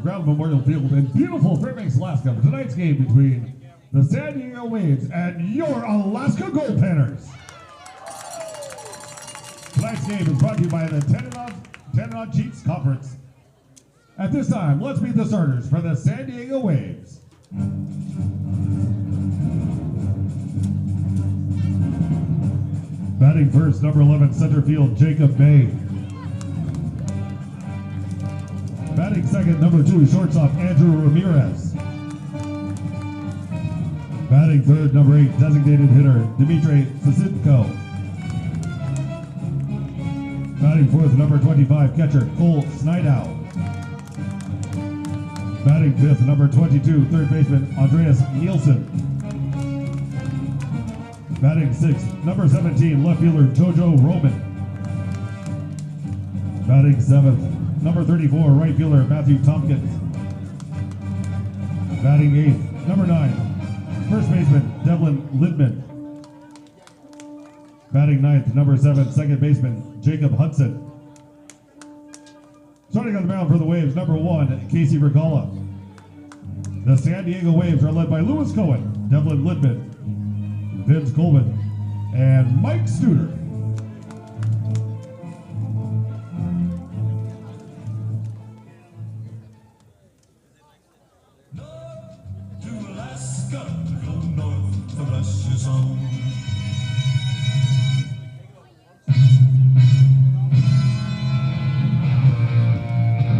Ground Memorial Field in beautiful Fairbanks, Alaska for tonight's game between the San Diego Waves and your Alaska Goldpanners. Tonight's game is brought to you by the 10 on Cheats Conference. At this time, let's meet the starters for the San Diego Waves. Batting first, number 11, center field, Jacob May. Batting second, number 2, shortstop, Andrew Ramirez. Batting third, number 8, designated hitter, Dimitri Sisitko. Batting fourth, number 25, catcher, Cole Snidow. Batting fifth, number 22, third baseman, Andreas Nielsen. Batting sixth, number 17, left fielder, Jojo Roman. Batting seventh, number 34, right fielder, Matthew Tompkins. Batting eighth, number 9, first baseman, Devlin Lidman. Batting ninth, number 7, second baseman, Jacob Hudson. Starting on the mound for the Waves, number 1, Casey Regala. The San Diego Waves are led by Lewis Cohen, Devlin Lidman, Vince Colvin, and Mike Studer. North to Alaska, go north, the rush is on.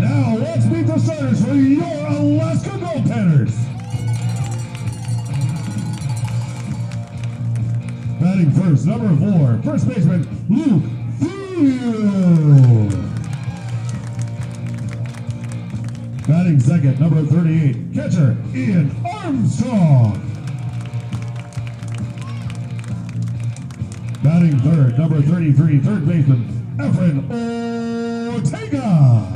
Now let's meet the starters for your Alaska Goldpanners. Batting first, number 4, first baseman, Luke Field. Batting second, number 38, catcher, Ian Armstrong. Batting third, number 33, third baseman, Efren Ortega.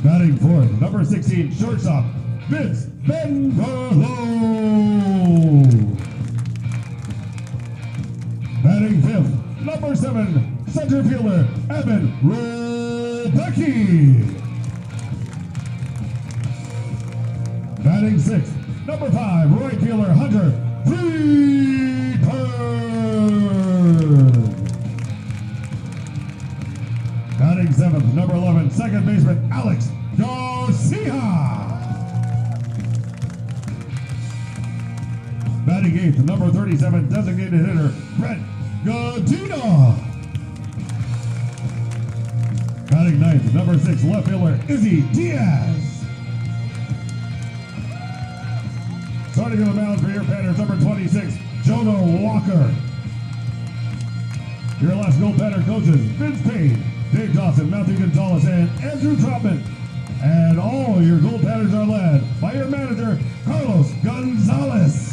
Batting fourth, number 16, shortstop, Vince Benverlo. Batting fifth, number 7, center fielder, Evan Robecki. Batting sixth, number 5, right fielder, Hunter Freeburg. Batting seventh, number 11, second baseman, Alex Garcia. Batting eighth, number 37, designated hitter, Brett Godina. Batting ninth, number 6, left fielder, Izzy Diaz. Starting on the mound for your Panners, number 26, Jonah Walker. Your last Goldpanner coaches, Vince Payne, Dave Dawson, Matthew Gonzalez, and Andrew Trotman. And all your Goldpanners are led by your manager, Carlos Gonzalez.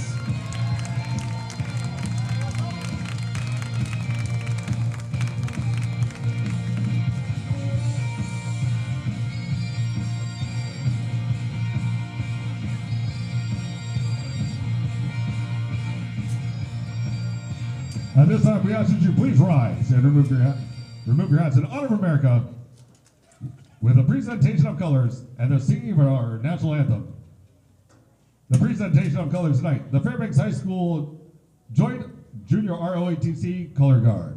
At this time, we ask that you please rise and remove your hats in honor of America with a presentation of colors and the singing of our national anthem. The presentation of colors tonight, the Fairbanks High School Joint Junior ROATC Color Guard.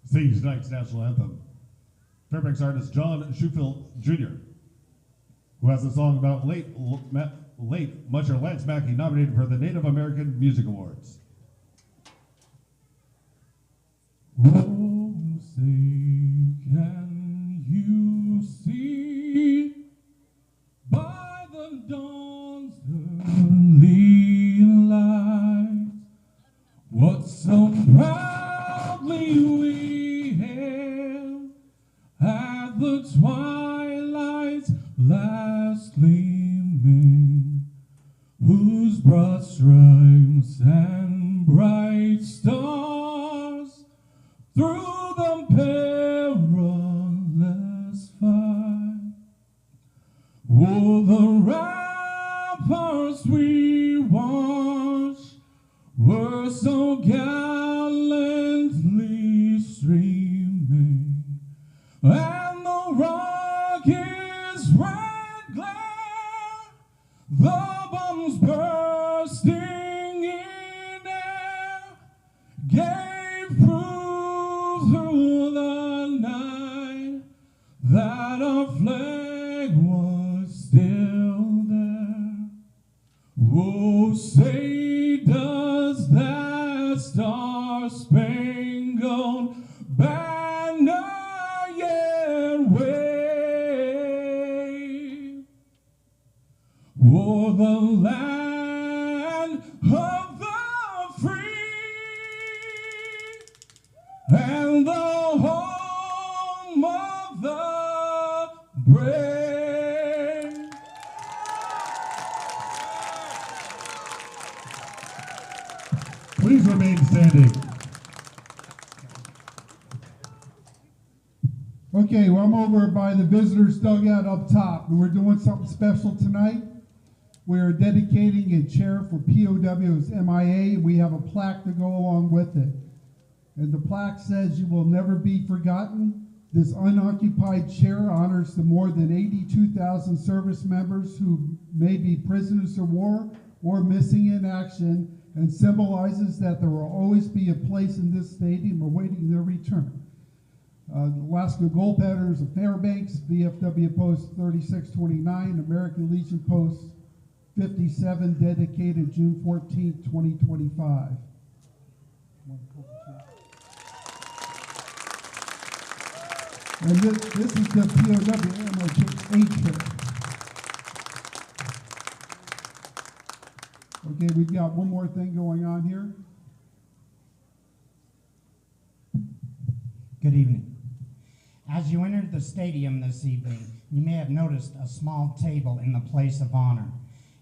Singing tonight's national anthem, Fairbanks artist John Schufield Jr., who has a song about late late Musher Lance Mackey, nominated for the Native American Music Awards. Oh, say can you see by the dawn's early light what so proudly we hailed at the twilight's last gleaming, whose broad stripes and bright stars through the perilous fight, oh, the ramparts we watched were so gallantly streaming, and the rocket's red glare, the bombs bursting in air, gave proof through the night that our flag was still there. Oh, say does that star-spangled banner yet wave o'er the land of the free and the home of the brave? Please remain standing. Okay, well, I'm over by the visitors dugout up top, and we're doing something special tonight. We're dedicating a chair for POWs MIA. We have a plaque to go along with it. And the plaque says, "You will never be forgotten. This unoccupied chair honors the more than 82,000 service members who may be prisoners of war or missing in action, and symbolizes that there will always be a place in this stadium awaiting their return." Alaska Goldpanners of Fairbanks, VFW Post 3629, American Legion Post 57, dedicated June 14, 2025. And this is the POW MOA chair. Okay, we've got one more thing going on here. Good evening. As you entered the stadium this evening, you may have noticed a small table in the place of honor.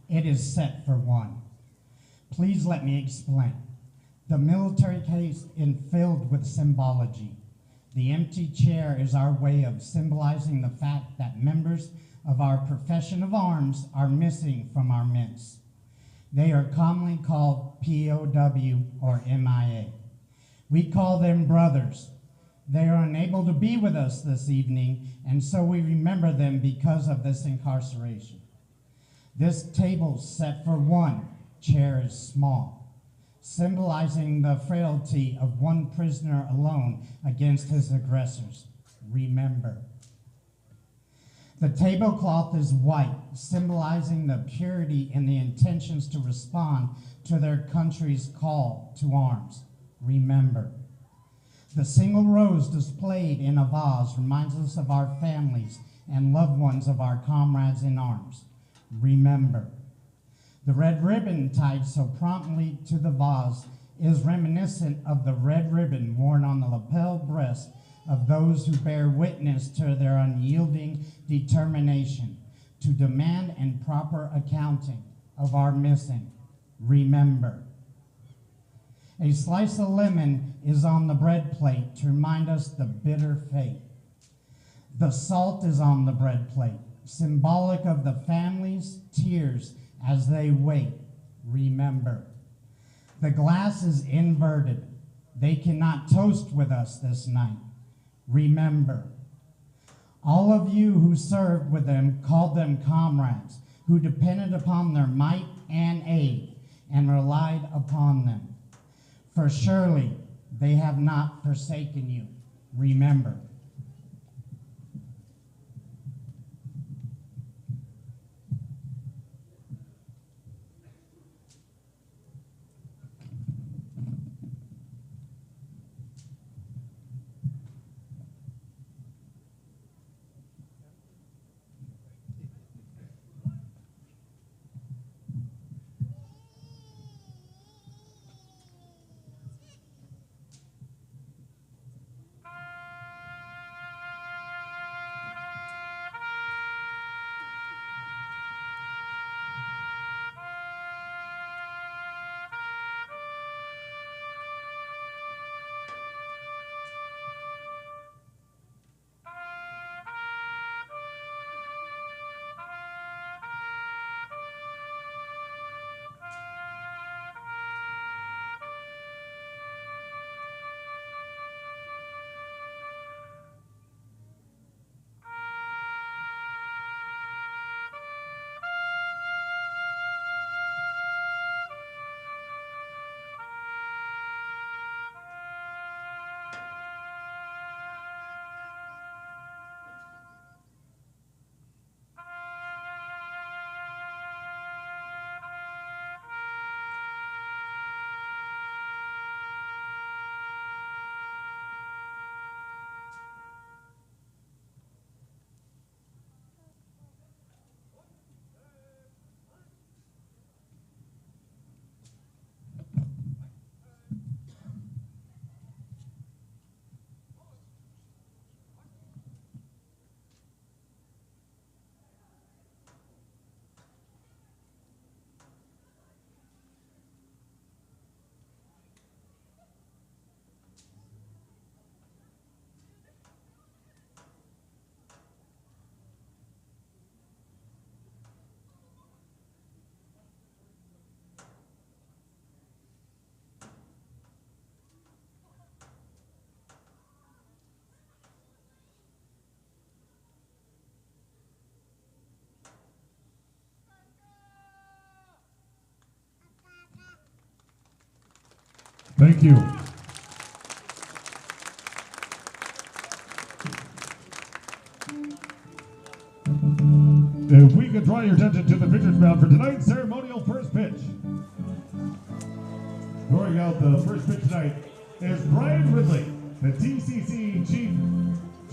It is set for one. Please let me explain. The military case is filled with symbology. The empty chair is our way of symbolizing the fact that members of our profession of arms are missing from our midst. They are commonly called POW or MIA. We call them brothers. They are unable to be with us this evening, and so we remember them because of this incarceration. This table set for one, chair is small, symbolizing the frailty of one prisoner alone against his aggressors. Remember. The tablecloth is white, symbolizing the purity and the intentions to respond to their country's call to arms. Remember. The single rose displayed in a vase reminds us of our families and loved ones of our comrades in arms. Remember. The red ribbon tied so promptly to the vase is reminiscent of the red ribbon worn on the lapel breast of those who bear witness to their unyielding determination to demand and proper accounting of our missing. Remember. A slice of lemon is on the bread plate to remind us the bitter fate. The salt is on the bread plate, symbolic of the family's tears as they wait. Remember. The glass is inverted. They cannot toast with us this night. Remember. All of you who served with them called them comrades, who depended upon their might and aid and relied upon them. For surely they have not forsaken you. Remember. Thank you. If we could draw your attention to the pitcher's mound for tonight's ceremonial first pitch. Throwing out the first pitch tonight is Brian Ridley, the TCC Chief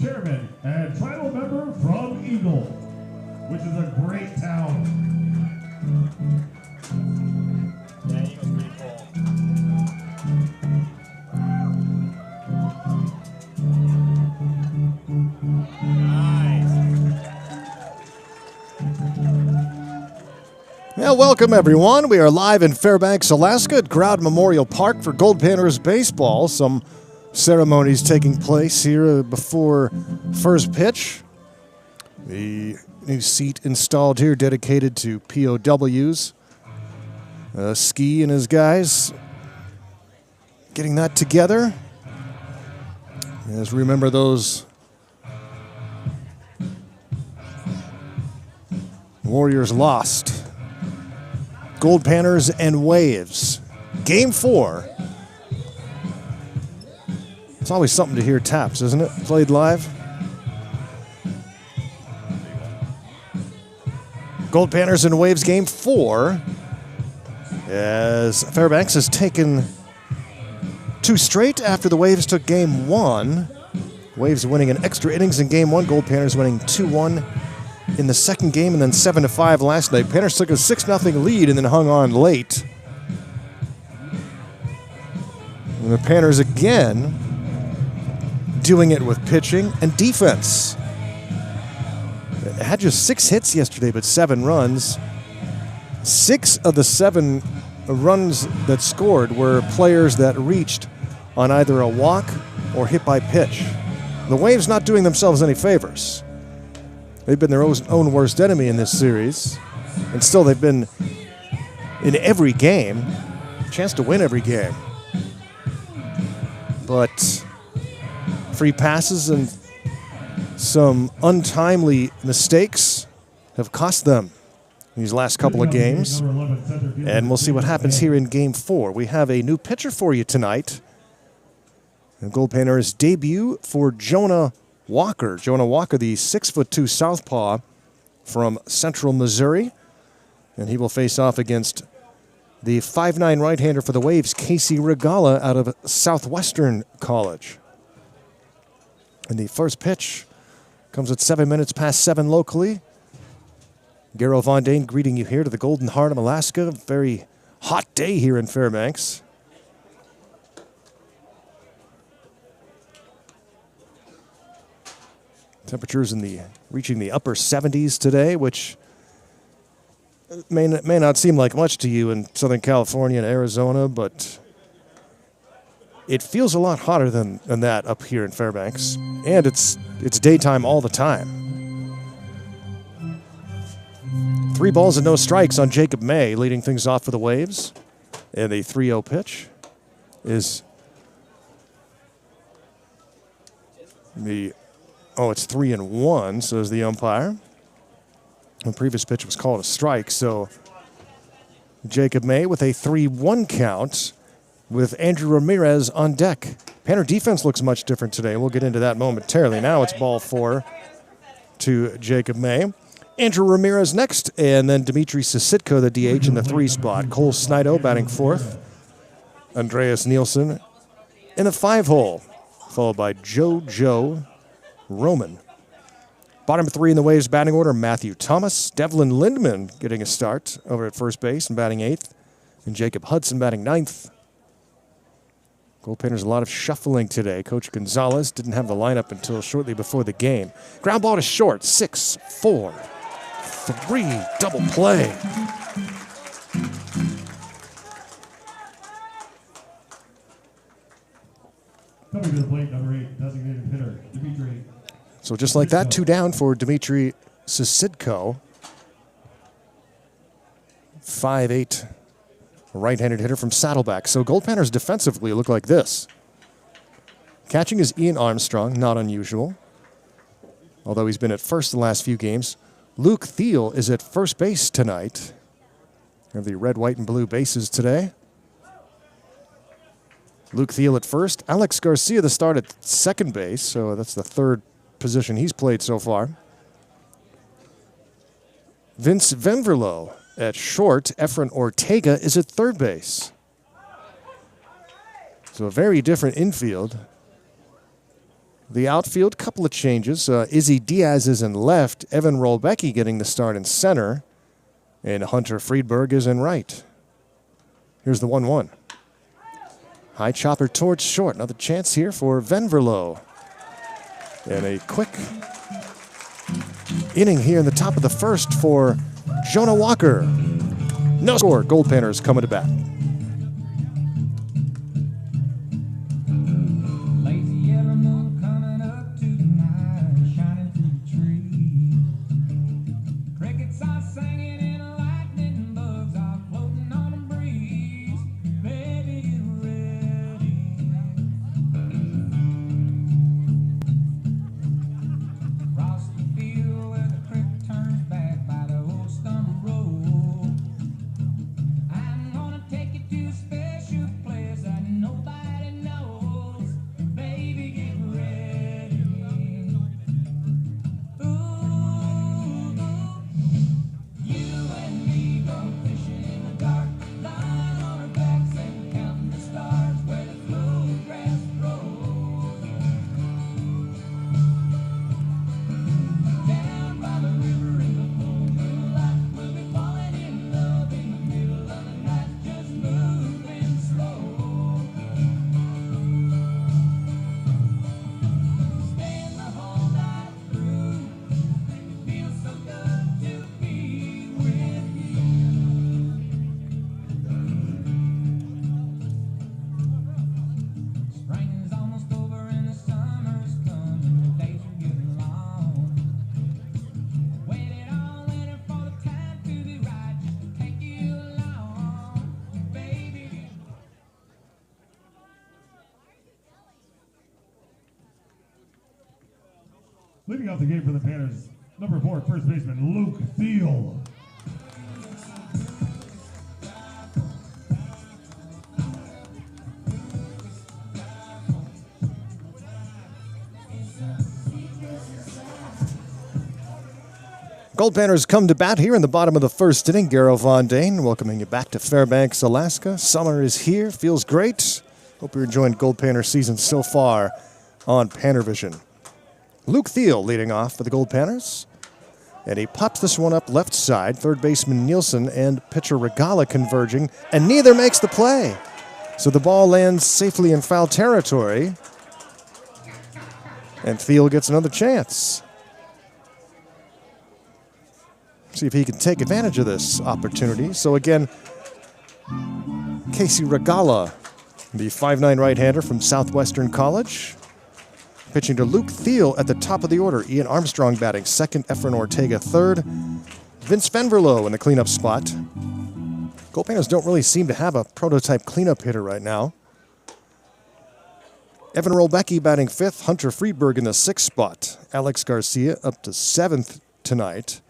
Chairman and tribal member from Eagle, which is a great town. Yeah, Eagle's pretty cool. Well, welcome everyone. We are live in Fairbanks, Alaska at Growden Memorial Park for Goldpanners baseball. Some ceremonies taking place here before first pitch. The new seat installed here dedicated to POWs. Ski and his guys getting that together. As remember those Warriors lost. Goldpanners and Waves. Game 4. It's always something to hear taps, isn't it? Played live. Goldpanners and Waves Game 4. As Fairbanks has taken 2 straight after the Waves took Game 1. Waves winning in extra innings in Game 1. Goldpanners winning 2-1 in the second game, and then 7-5 last night. Panners took a 6-0 lead and then hung on late. And the Panners again doing it with pitching and defense. It had just 6 hits yesterday, but 7 runs. 6 of the 7 runs that scored were players that reached on either a walk or hit by pitch. The Waves not doing themselves any favors. They've been their own worst enemy in this series, and still they've been in every game, chance to win every game. But free passes and some untimely mistakes have cost them these last couple of games, and we'll see what happens here in Game 4. We have a new pitcher for you tonight. And Goldpanners debut for Jonah Walker. Jonah Walker, the 6'2" southpaw from Central Missouri. And he will face off against the 5'9" right-hander for the Waves, Casey Regala, out of Southwestern College. And the first pitch comes at 7 minutes past 7 locally. Garo Von Dane greeting you here to the Golden Heart of Alaska. Very hot day here in Fairbanks. Temperatures reaching the upper 70s today, which may not seem like much to you in Southern California and Arizona, but it feels a lot hotter than that up here in Fairbanks. And it's daytime all the time. 3 balls and no strikes on Jacob May, leading things off for the Waves. And the 3-0 pitch is it's 3-1, says the umpire. The previous pitch was called a strike, so Jacob May with a 3-1 count with Andrew Ramirez on deck. Panner defense looks much different today. We'll get into that momentarily. Now it's ball 4 to Jacob May. Andrew Ramirez next, and then Dmitry Sisitko, the DH, in the 3 spot. Cole Snido batting 4th. Andreas Nielsen in the 5 hole, followed by Joe Roman. Bottom 3 in the Waves batting order, Matthew Thomas. Devlin Lindman getting a start over at first base and batting 8th. And Jacob Hudson batting 9th. Goldpanners, a lot of shuffling today. Coach Gonzalez didn't have the lineup until shortly before the game. Ground ball to short, 6-4-3, double play. Coming to the plate, number 8, designated hitter, Dmitry. So just like that, 2 down for Dmitry Sisitko. 5'8", right-handed hitter from Saddleback. So Goldpanners defensively look like this. Catching is Ian Armstrong, not unusual, although he's been at first the last few games. Luke Thiel is at first base tonight. We have the red, white, and blue bases today. Luke Thiel at first. Alex Garcia the start at second base, so that's the third position he's played so far. Vince Venverlo at short. Efren Ortega is at third base. So a very different infield. The outfield, couple of changes. Izzy Diaz is in left. Evan Rolbecki getting the start in center. And Hunter Friedberg is in right. Here's the 1-1. High chopper towards short. Another chance here for Venverlo. And a quick inning here in the top of the first for Jonah Walker. No score. Goldpanners coming to bat. Lazy yellow moon coming up tonight, shining through the tree. Crickets are singing and lightning bugs are floating on the breeze. Baby, get ready. Across the field where the creek turns back by the old stumble road, I'm gonna take you to a special place that nobody knows. Baby, get ready. Ooh, you and me go fishing in the dark, lying on our backs and counting the stars where the blue grass grows. Down by the river in the full moonlight, we'll be falling in love in the middle of the night, just moving slow. Staying the whole night through. It feels so good to be with you. Spring is almost over and the summer's coming. The days are getting long. Waited all winter for the time to be right, just to take you along, baby. Leading off the game for the Panners, number 4, first baseman Luke Thiel. Goldpanners come to bat here in the bottom of the first inning. Garrow Von Dane welcoming you back to Fairbanks, Alaska. Summer is here, feels great. Hope you're enjoying Goldpanner season so far on PannerVision. Luke Thiel leading off for the Goldpanners. And he pops this one up left side. Third baseman Nielsen and pitcher Regala converging, and neither makes the play. So the ball lands safely in foul territory. And Thiel gets another chance. See if he can take advantage of this opportunity. So again, Casey Regala, the 5'9" right-hander from Southwestern College, pitching to Luke Thiel at the top of the order. Ian Armstrong batting second, Efren Ortega third. Vince Venverlo in the cleanup spot. Goldpanners don't really seem to have a prototype cleanup hitter right now. Evan Rolbecki batting fifth, Hunter Friedberg in the sixth spot. Alex Garcia up to seventh tonight.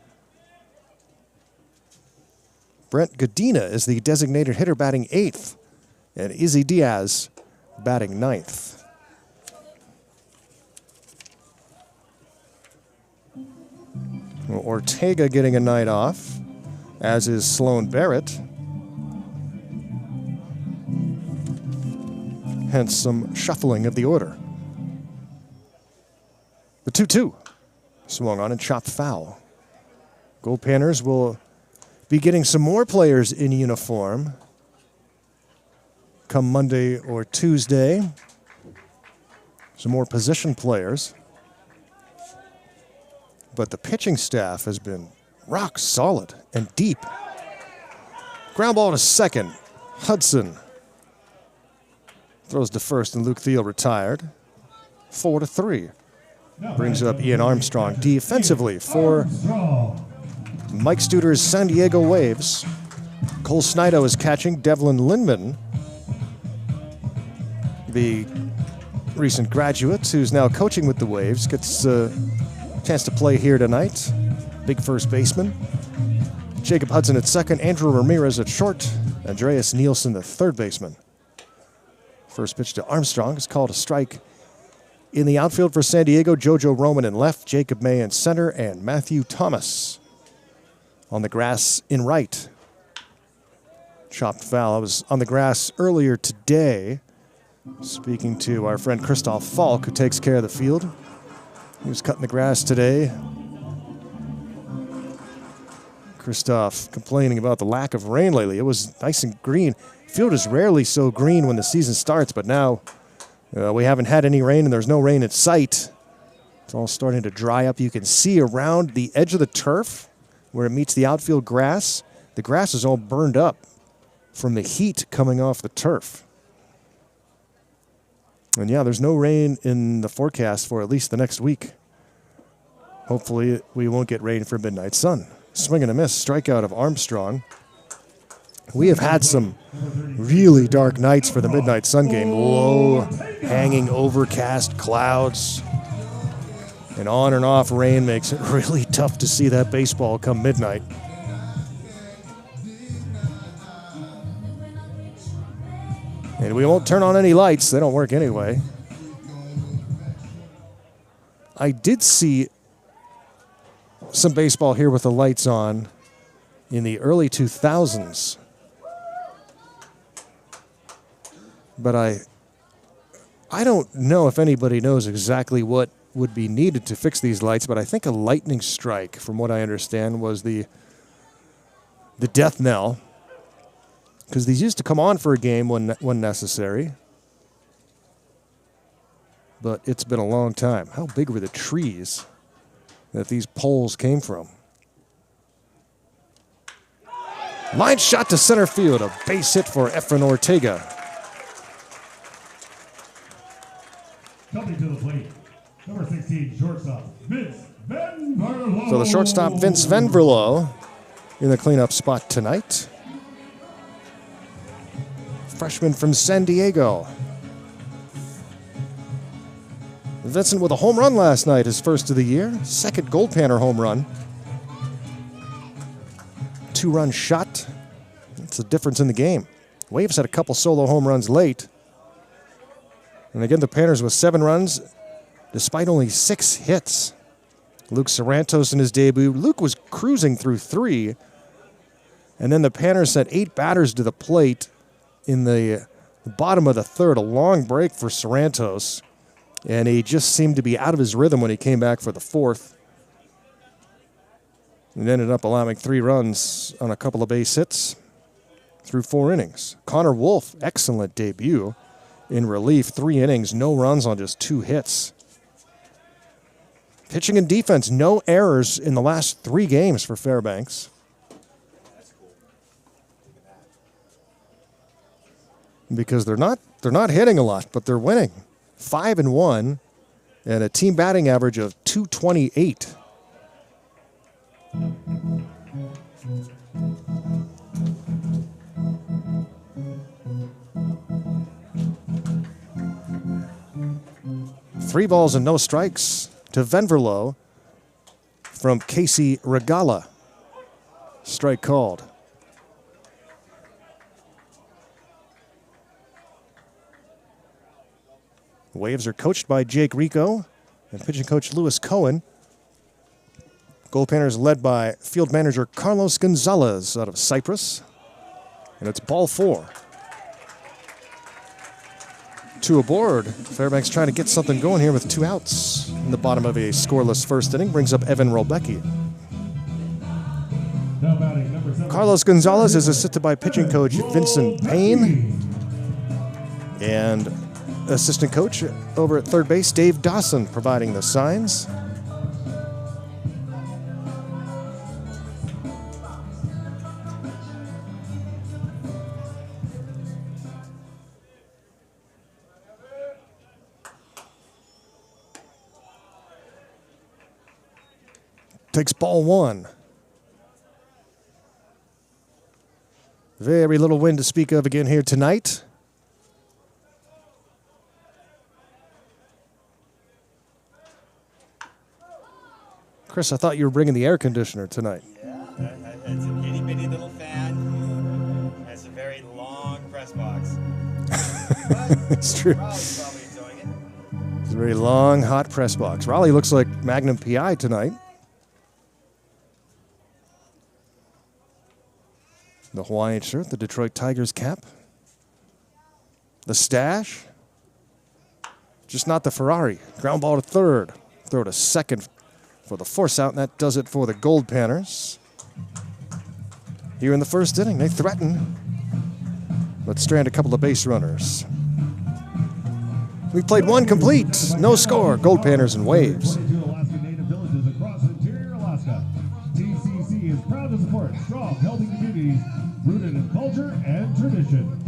Brent Godina is the designated hitter batting eighth, and Izzy Diaz batting ninth. Well, Ortega getting a night off, as is Sloan Barrett. Hence some shuffling of the order. The 2-2 swung on and chopped foul. Goldpanners will be getting some more players in uniform come Monday or Tuesday. Some more position players. But the pitching staff has been rock solid and deep. Ground ball to second. Hudson throws to first, and Luke Thiel retired. 4-3. Brings up Ian Armstrong defensively for Mike Studer's San Diego Waves. Cole Snido is catching. Devlin Lindman, the recent graduate who's now coaching with the Waves, gets a chance to play here tonight. Big first baseman. Jacob Hudson at second. Andrew Ramirez at short. Andreas Nielsen, the third baseman. First pitch to Armstrong is called a strike. In the outfield for San Diego, JoJo Roman in left, Jacob May in center, and Matthew Thomas on the grass in right. Chopped foul. I was on the grass earlier today speaking to our friend Christoph Falk, who takes care of the field. He was cutting the grass today. Christoph complaining about the lack of rain lately. It was nice and green. Field is rarely so green when the season starts, but now we haven't had any rain and there's no rain in sight. It's all starting to dry up. You can see around the edge of the turf where it meets the outfield grass, the grass is all burned up from the heat coming off the turf. And yeah, there's no rain in the forecast for at least the next week. Hopefully we won't get rain for midnight sun. Swing and a miss, strikeout of Armstrong. We have had some really dark nights for the midnight sun game. Low, hanging, overcast clouds. And on and off rain makes it really tough to see that baseball come midnight. And we won't turn on any lights. They don't work anyway. I did see some baseball here with the lights on in the early 2000s. But I don't know if anybody knows exactly what would be needed to fix these lights, but I think a lightning strike, from what I understand, was the death knell. Because these used to come on for a game when necessary. But it's been a long time. How big were the trees that these poles came from? Line shot to center field. A base hit for Efren Ortega. Coming to the plate, number 16, shortstop, Vince Venverlo. So the shortstop, Vince Venverlo, in the cleanup spot tonight. Freshman from San Diego. Vincent with a home run last night, his first of the year. Second Goldpanner home run. 2-run shot. That's the difference in the game. Waves had a couple solo home runs late. And again, the Panners with 7 runs, despite only 6 hits. Luke Sorrentos in his debut. Luke was cruising through 3. And then the Panners sent 8 batters to the plate in the bottom of the third. A long break for Sorrentos. And he just seemed to be out of his rhythm when he came back for the 4th. And ended up allowing 3 runs on a couple of base hits through 4 innings. Connor Wolf, excellent debut. In relief, 3 innings, no runs on just 2 hits. Pitching and defense, no errors in the last 3 games for Fairbanks. Because they're not hitting a lot, but they're winning. 5-1 and a team batting average of .228. Three balls and no strikes to Venverlo from Casey Regala. Strike called. Waves are coached by Jake Rico and pitching coach Lewis Cohen. Goldpanners led by field manager Carlos Gonzalez out of Cyprus. And it's ball 4. 2 aboard. Fairbanks trying to get something going here with 2 outs in the bottom of a scoreless first inning. Brings up Evan Rolbecki. Now batting, number 7. Carlos Gonzalez is assisted by pitching coach Vincent Payne. And assistant coach over at third base, Dave Dawson, providing the signs. Takes ball 1. Very little wind to speak of again here tonight. Chris, I thought you were bringing the air conditioner tonight. Yeah, it's an itty bitty little fan. Has a very long press box. It's true. It's a very long, hot press box. Raleigh looks like Magnum PI tonight. The Hawaiian shirt, the Detroit Tigers cap. The stash. Just not the Ferrari. Ground ball to third. Throw to second for the force out, and that does it for the Goldpanners. Here in the first inning, they threaten, but strand a couple of base runners. We've played one complete. No score. Goldpanners and Waves. 22 Alaska Native villages across interior Alaska. TCC is proud to support strong, healthy communities rooted in culture and tradition.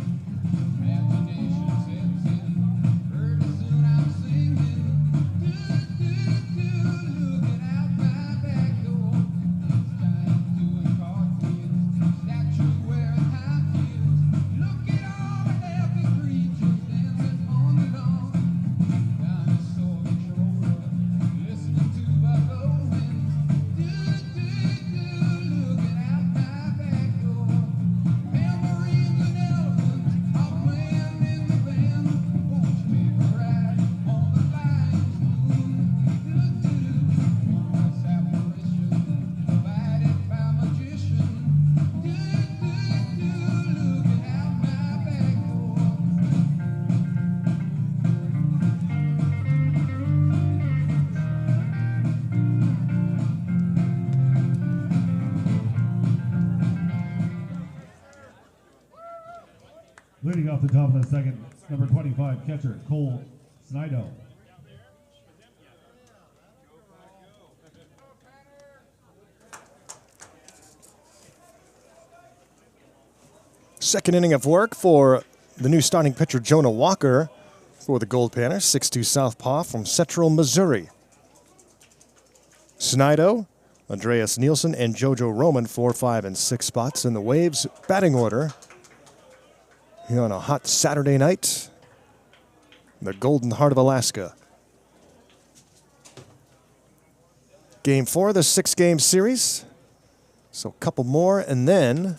Leading off the top of the second, number 25 catcher, Cole Snido. Second inning of work for the new starting pitcher, Jonah Walker, for the Goldpanners, 6'2 southpaw from Central Missouri. Snido, Andreas Nielsen, and JoJo Roman, 4, 5, and 6 spots in the Waves batting order. Here on a hot Saturday night, the Golden Heart of Alaska. Game 4 of the 6-game series. So a couple more, and then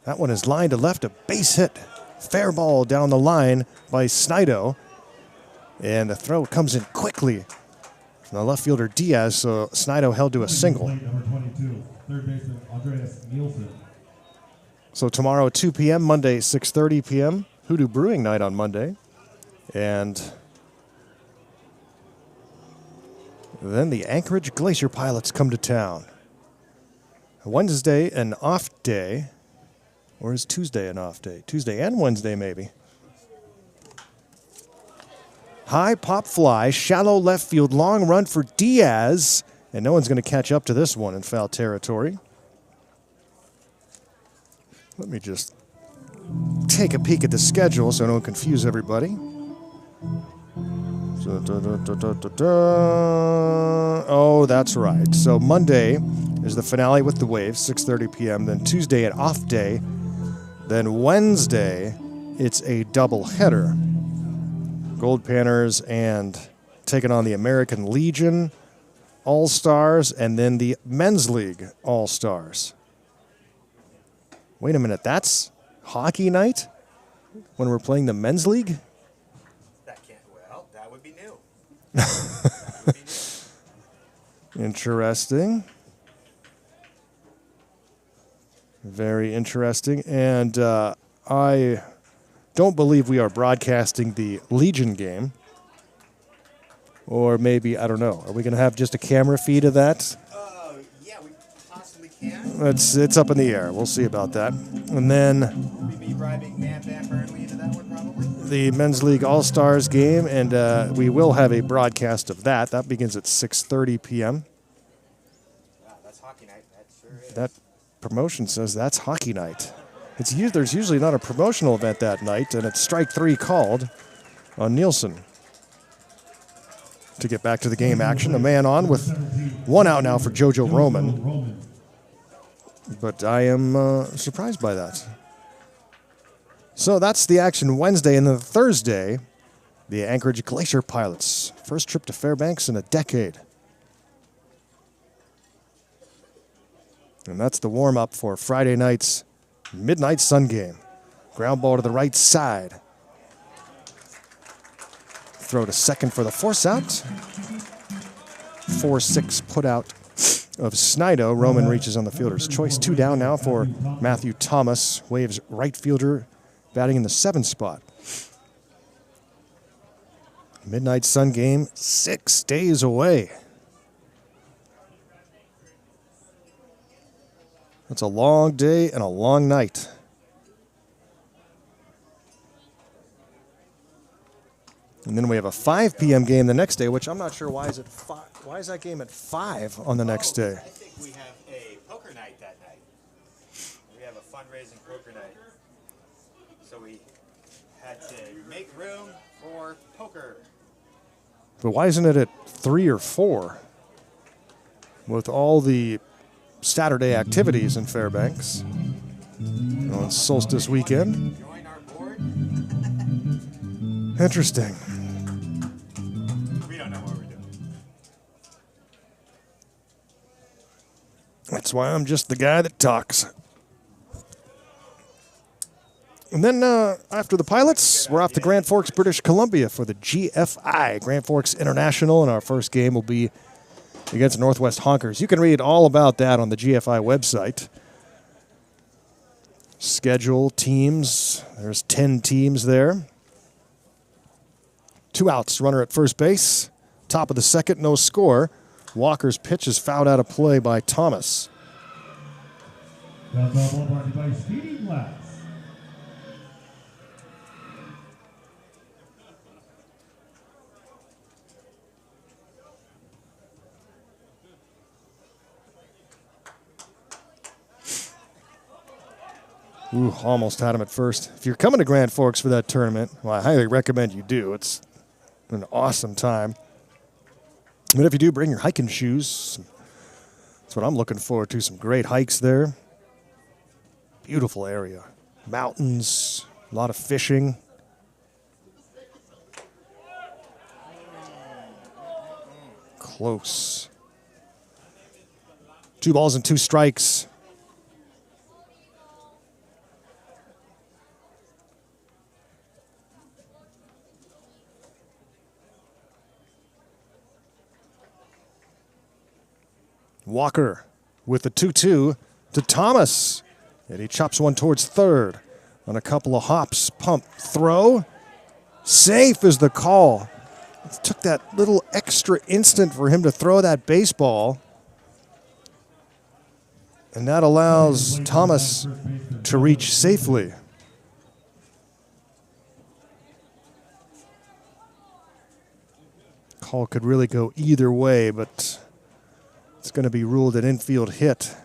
that one is lined to left, a base hit. Fair ball down the line by Snido. And the throw comes in quickly from the left fielder Diaz, so Snido held to a single. Number 22, third baseman Andreas Nielsen. So tomorrow at 2 p.m., Monday 6:30 p.m., Hoodoo Brewing Night on Monday. And then the Anchorage Glacier Pilots come to town. Wednesday, an off day. Or is Tuesday an off day? Tuesday and Wednesday, maybe. High pop fly, shallow left field, long run for Diaz. And no one's going to catch up to this one in foul territory. Let me just take a peek at the schedule so I don't confuse everybody. Oh, that's right. So Monday is the finale with the Waves, 6:30 p.m. Then Tuesday, an off day. Then Wednesday, it's a double header. Goldpanners and taking on the American Legion All-Stars and then the Men's League All-Stars. Wait a minute, that's hockey night when we're playing the Men's League? That would be new. Interesting. Very interesting. And I don't believe we are broadcasting the Legion game. Or maybe, I don't know. Are we going to have just a camera feed of that? Yeah, we possibly can. It's up in the air. We'll see about that. And then We'll be driving Van Burnley into that one probably. the Men's League All-Stars game, and we will have a broadcast of that. That begins at 6:30 p.m. Wow, that's hockey night. That sure is. That promotion says that's hockey night. There's usually not a promotional event that night, and it's strike 3 called on Nielsen. To get back to the game action, a man on with 1 out now for JoJo Roman. But I am surprised by that. So that's the action Wednesday, and then Thursday, the Anchorage Glacier Pilots. First trip to Fairbanks in a decade. And that's the warm-up for Friday night's Midnight Sun game. Ground ball to the right side. Throw to second for the force out. 4-6 put out of Snido. Roman reaches on the fielder's choice. 2 down now for Matthew Thomas. Waves right fielder batting in the 7 spot. Midnight Sun game 6 days away. It's a long day and a long night. And then we have a 5 p.m. game the next day, which I'm not sure why is it 5. Why is that game at 5 on the next day? I think we have a poker night that night. We have a fundraising poker night. So we had to make room for poker. But why isn't it at 3 or 4? With all the Saturday activities in Fairbanks on Solstice weekend. Join our board. Interesting. We don't know what we're doing. That's why I'm just the guy that talks. And then after the Pilots, we're off to Grand Forks, British Columbia for the GFI, Grand Forks International, and our first game will be against Northwest Honkers. You can read all about that on the GFI website. Schedule, teams, there's 10 teams there. 2 outs, runner at first base. Top of the second, no score. Walker's pitch is fouled out of play by Thomas. Ground ball brought to you by Speedy Glass. Ooh, almost had him at first. If you're coming to Grand Forks for that tournament, well, I highly recommend you do. It's an awesome time. But if you do, bring your hiking shoes. That's what I'm looking forward to, some great hikes there. Beautiful area. Mountains, a lot of fishing. Close. 2 balls and 2 strikes. Walker with the 2-2 to Thomas. And he chops one towards third on a couple of hops. Pump, throw. Safe is the call. It took that little extra instant for him to throw that baseball. And that allows Thomas to reach safely. Call could really go either way, but it's going to be ruled an infield hit.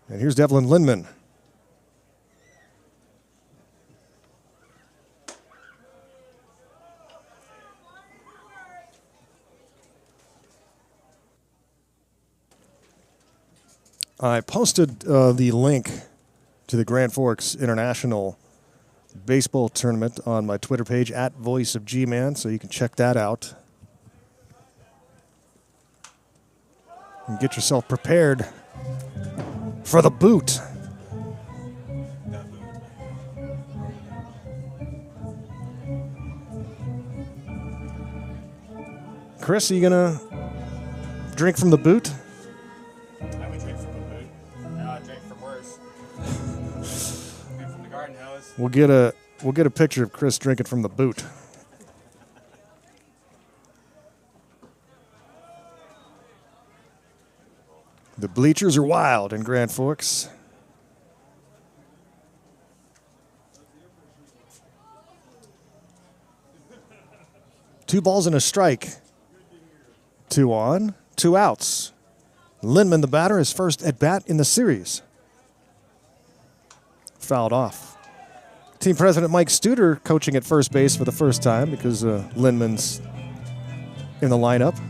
And here's Devlin Lindman. I posted the link to the Grand Forks International Baseball Tournament on my Twitter page, @VoiceOfGman, so you can check that out. And get yourself prepared for the boot. Chris, are you going to drink from the boot? I would drink from the boot. No, I'd drink from worse. Drink from the garden hose. We'll get a picture of Chris drinking from the boot. The bleachers are wild in Grand Forks. Two balls and a strike. 2 on, 2 outs. Lindman, the batter, his first at bat in the series. Fouled off. Team President Mike Studer coaching at first base for the first time because Lindman's in the lineup.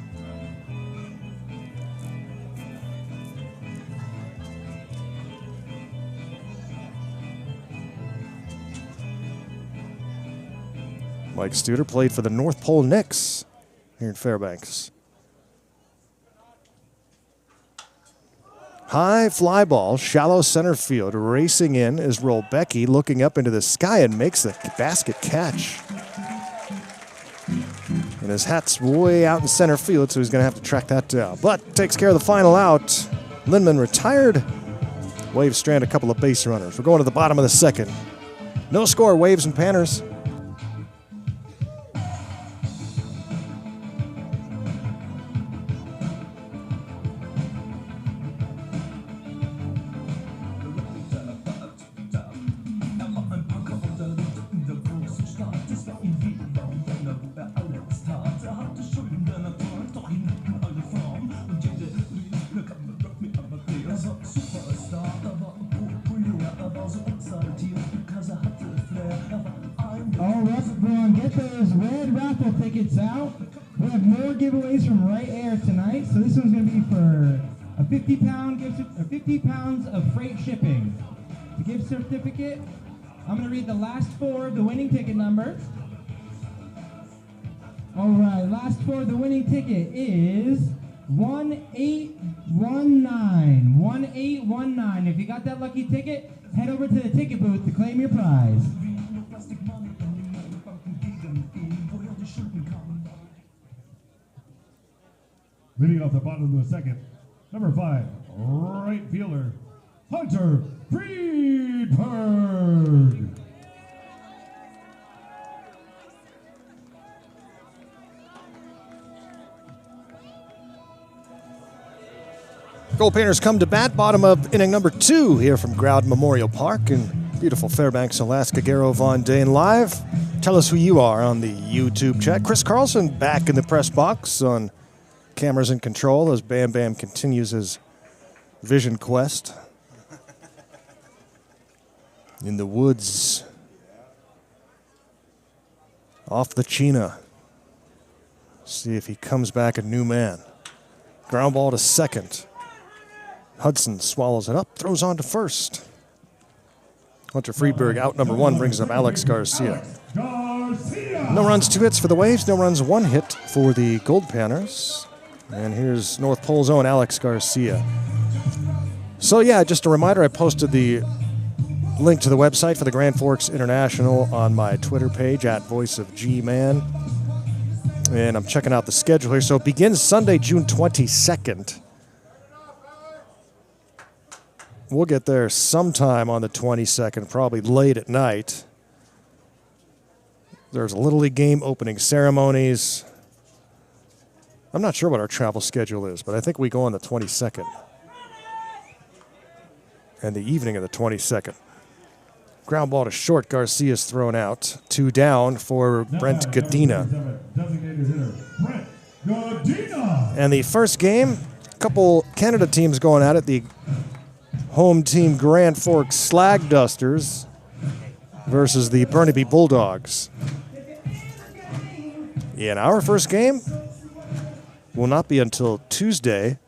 Mike Studer played for the North Pole Knicks here in Fairbanks. High fly ball, shallow center field. Racing in is Rolbecki, looking up into the sky and makes the basket catch. And his hat's way out in center field, so he's going to have to track that down. But takes care of the final out. Lindman retired. Waves strand a couple of base runners. We're going to the bottom of the second. No score, Waves and Panners. All right, everyone, get those red raffle tickets out. We have more giveaways from Right Air tonight. So this one's going to be for a 50-pound gift, 50 pounds of freight shipping. The gift certificate. I'm going to read the last four of the winning ticket number. All right, last four of the winning ticket is 1819. 1819. If you got that lucky ticket, head over to the ticket booth to claim your prize. Leading off the bottom of the second, number 5, right fielder, Hunter Friedberg. Goldpanners come to bat, bottom of inning number 2 here from Growden Memorial Park in beautiful Fairbanks, Alaska. Garo Von Dane live. Tell us who you are on the YouTube chat. Chris Carlson back in the press box on cameras in control as Bam Bam continues his vision quest in the woods off the Chena. See if he comes back a new man. Ground ball to second. Hudson swallows it up, throws on to first. Hunter Friedberg out number 1 brings up Alex Garcia. No runs, 2 hits for the Waves. No runs, 1 hit for the Goldpanners. And here's North Pole's own Alex Garcia. So yeah, just a reminder, I posted the link to the website for the Grand Forks International on my Twitter page at Voice of G-Man. And I'm checking out the schedule here. So it begins Sunday, June 22nd. We'll get there sometime on the 22nd, probably late at night. There's a Little League game, opening ceremonies. I'm not sure what our travel schedule is, but I think we go on the 22nd. And the evening of the 22nd. Ground ball to short, Garcia's thrown out. 2 down for Brent Godina. And the first game, a couple Canada teams going at it. The home team Grand Forks Slag Dusters versus the Burnaby Bulldogs. In our first game will not be until Tuesday.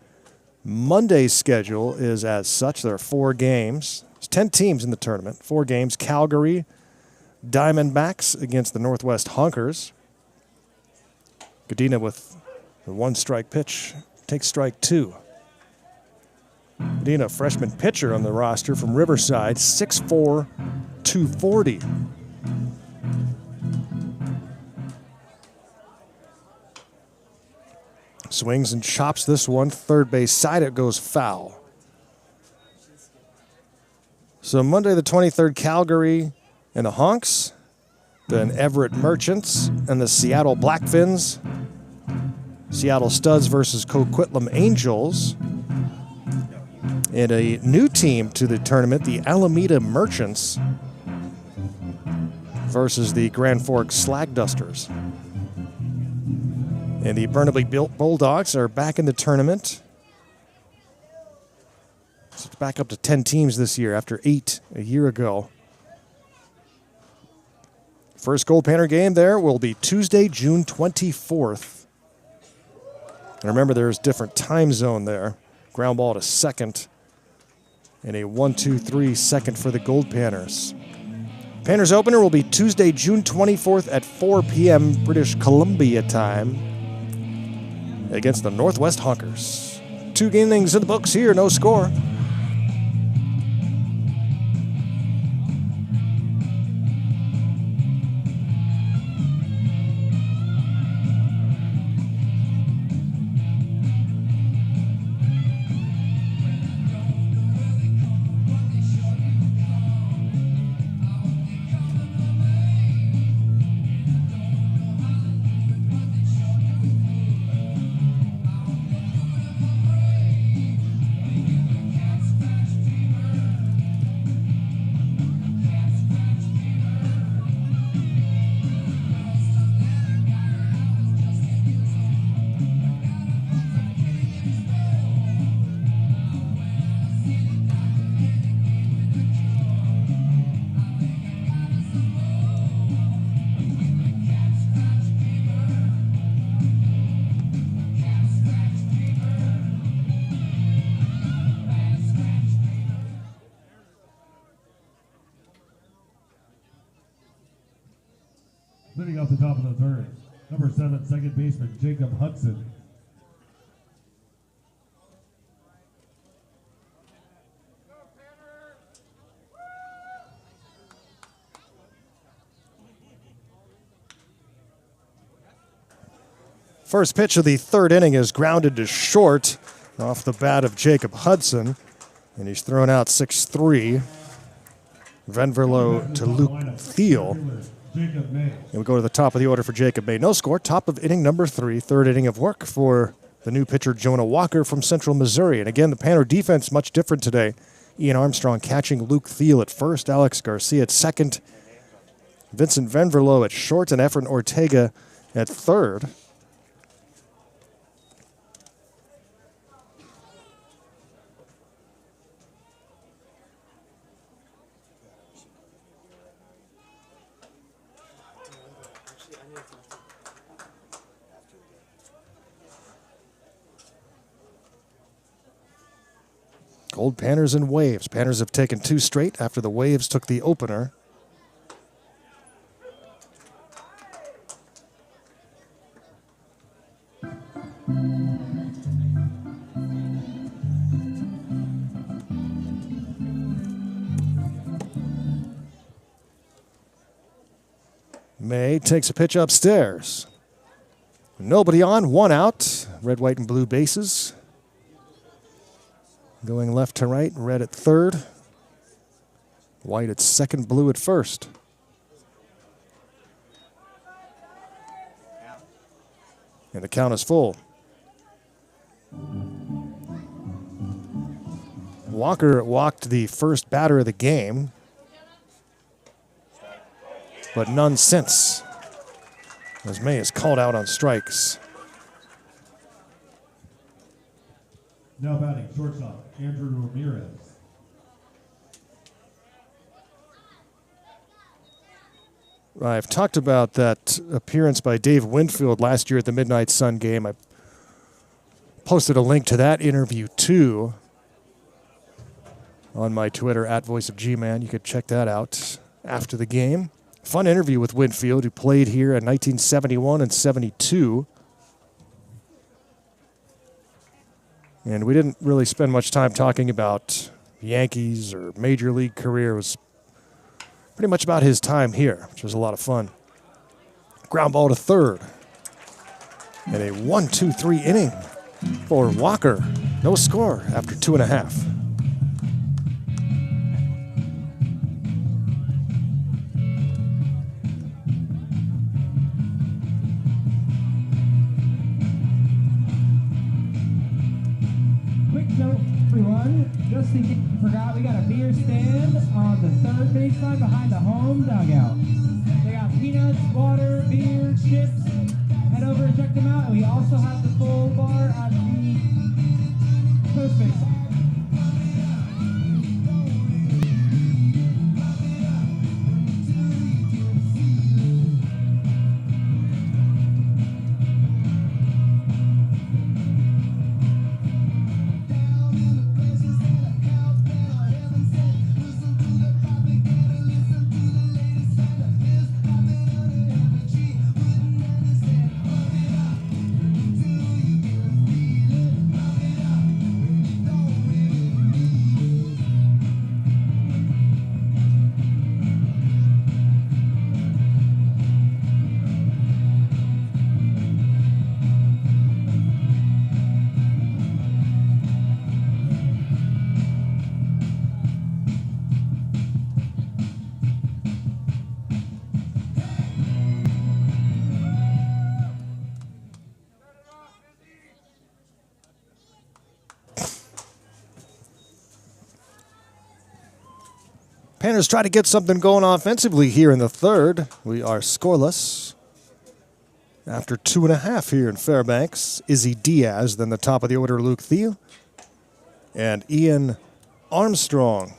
Monday's schedule is as such. There are 4 games. There's 10 teams in the tournament. 4 games. Calgary Diamondbacks against the Northwest Honkers. Godina with the 1-strike pitch takes strike 2. Godina, freshman pitcher on the roster from Riverside, 6'4", 240. Swings and chops this one. Third base side, it goes foul. So Monday the 23rd, Calgary and the Honks. Then Everett Merchants and the Seattle Blackfins. Seattle Studs versus Coquitlam Angels. And a new team to the tournament, the Alameda Merchants versus the Grand Forks Slag Dusters. And the Burnaby Bulldogs are back in the tournament. So it's back up to 10 teams this year after 8 a year ago. First Goldpanner game there will be Tuesday, June 24th. And remember, there's different time zone there. Ground ball to second. And a 1-2-3 second for the Goldpanners. Panners opener will be Tuesday, June 24th at 4 p.m. British Columbia time against the Northwest Hawkers. 2 innings in the books here, no score. Leading off the top of the third, number 7, second baseman Jacob Hudson. First pitch of the third inning is grounded to short off the bat of Jacob Hudson, and he's thrown out 6-3. Venverlo to Luke Thiel. Jacob May. And we go to the top of the order for Jacob May. No score, top of inning number 3, third inning of work for the new pitcher Jonah Walker from Central Missouri. And again, the Panner defense much different today. Ian Armstrong catching Luke Thiel at first, Alex Garcia at second, Vincent Venverlo at short, and Efren Ortega at third. Goldpanners and Waves. Panners have taken 2 straight after the Waves took the opener. May takes a pitch upstairs. Nobody on, 1 out. Red, white, and blue bases. Going left to right, red at third. White at second, blue at first. And the count is full. Walker walked the first batter of the game, but none since, as May is called out on strikes. Now batting shortstop Andrew Ramirez. I've talked about that appearance by Dave Winfield last year at the Midnight Sun game. I posted a link to that interview too on my Twitter at Voice of G-Man. You could check that out after the game. Fun interview with Winfield, who played here in 1971 and 72. And we didn't really spend much time talking about Yankees or Major League career. It was pretty much about his time here, which was a lot of fun. Ground ball to third. And a 1-2-3 inning for Walker. No score after 2.5. Note, everyone, just in case you forgot, we got a beer stand on the third baseline behind the home dugout. They got peanuts, water, beer, chips. Head over and check them out. And we also have the full bar on the first baseline. Panners try to get something going offensively here in the third. We are scoreless. After 2.5 here in Fairbanks, Izzy Diaz, then the top of the order, Luke Thiel, and Ian Armstrong.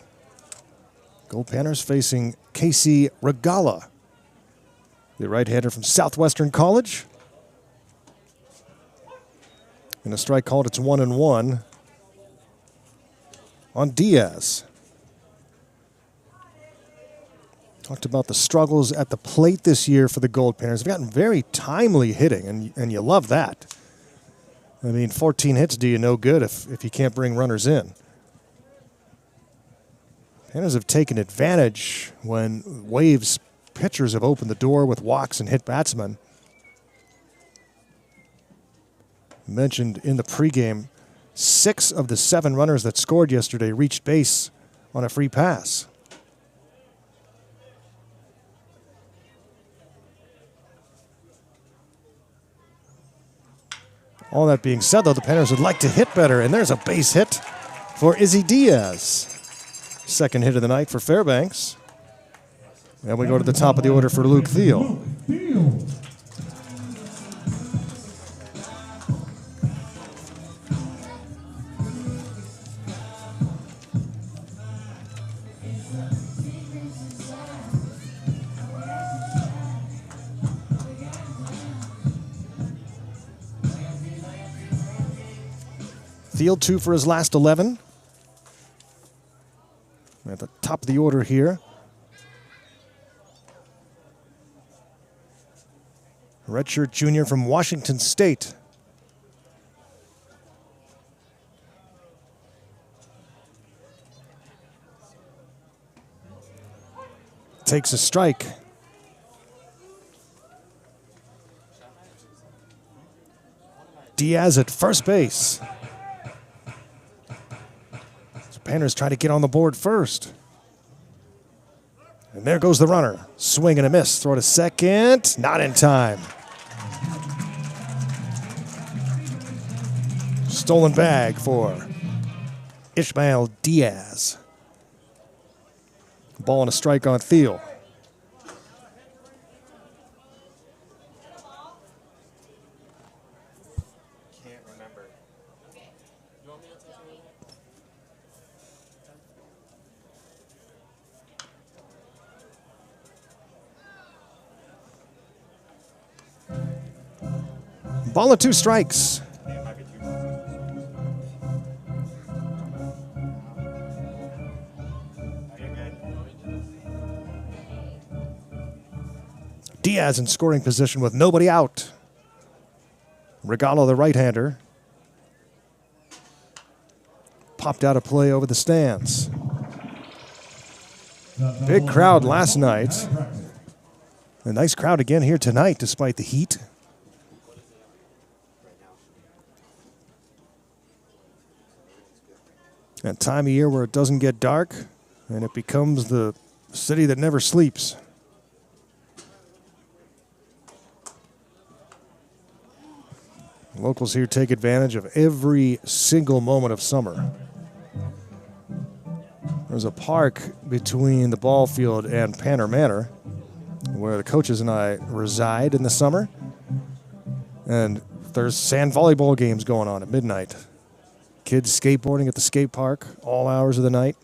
Goldpanners facing Casey Regala, the right-hander from Southwestern College. And a strike called, it's 1-1 on Diaz. Talked about the struggles at the plate this year for the Goldpanners. They've gotten very timely hitting, and you love that. I mean, 14 hits do you no good if you can't bring runners in. Panners have taken advantage when Waves pitchers have opened the door with walks and hit batsmen. Mentioned in the pregame, 6 of the 7 runners that scored yesterday reached base on a free pass. All that being said, though, the Panners would like to hit better, and there's a base hit for Izzy Diaz. Second hit of the night for Fairbanks. And we go to the top of the order for Luke Thiel. Thiel 2 for his last 11. At the top of the order here. Redshirt junior from Washington State. Takes a strike. Diaz at first base. Panners try to get on the board first. And there goes the runner. Swing and a miss. Throw to second. Not in time. Stolen bag for Ishmael Diaz. Ball and a strike on Thiel. Can't remember. Ball and 2 strikes. It might be 2. You're good. Diaz in scoring position with nobody out. Regalo, the right-hander, popped out of play over the stands. Big crowd last night. A nice crowd again here tonight despite the heat. That time of year where it doesn't get dark and it becomes the city that never sleeps. Locals here take advantage of every single moment of summer. There's a park between the ball field and Panner Manor where the coaches and I reside in the summer. And there's sand volleyball games going on at midnight. Kids skateboarding at the skate park all hours of the night.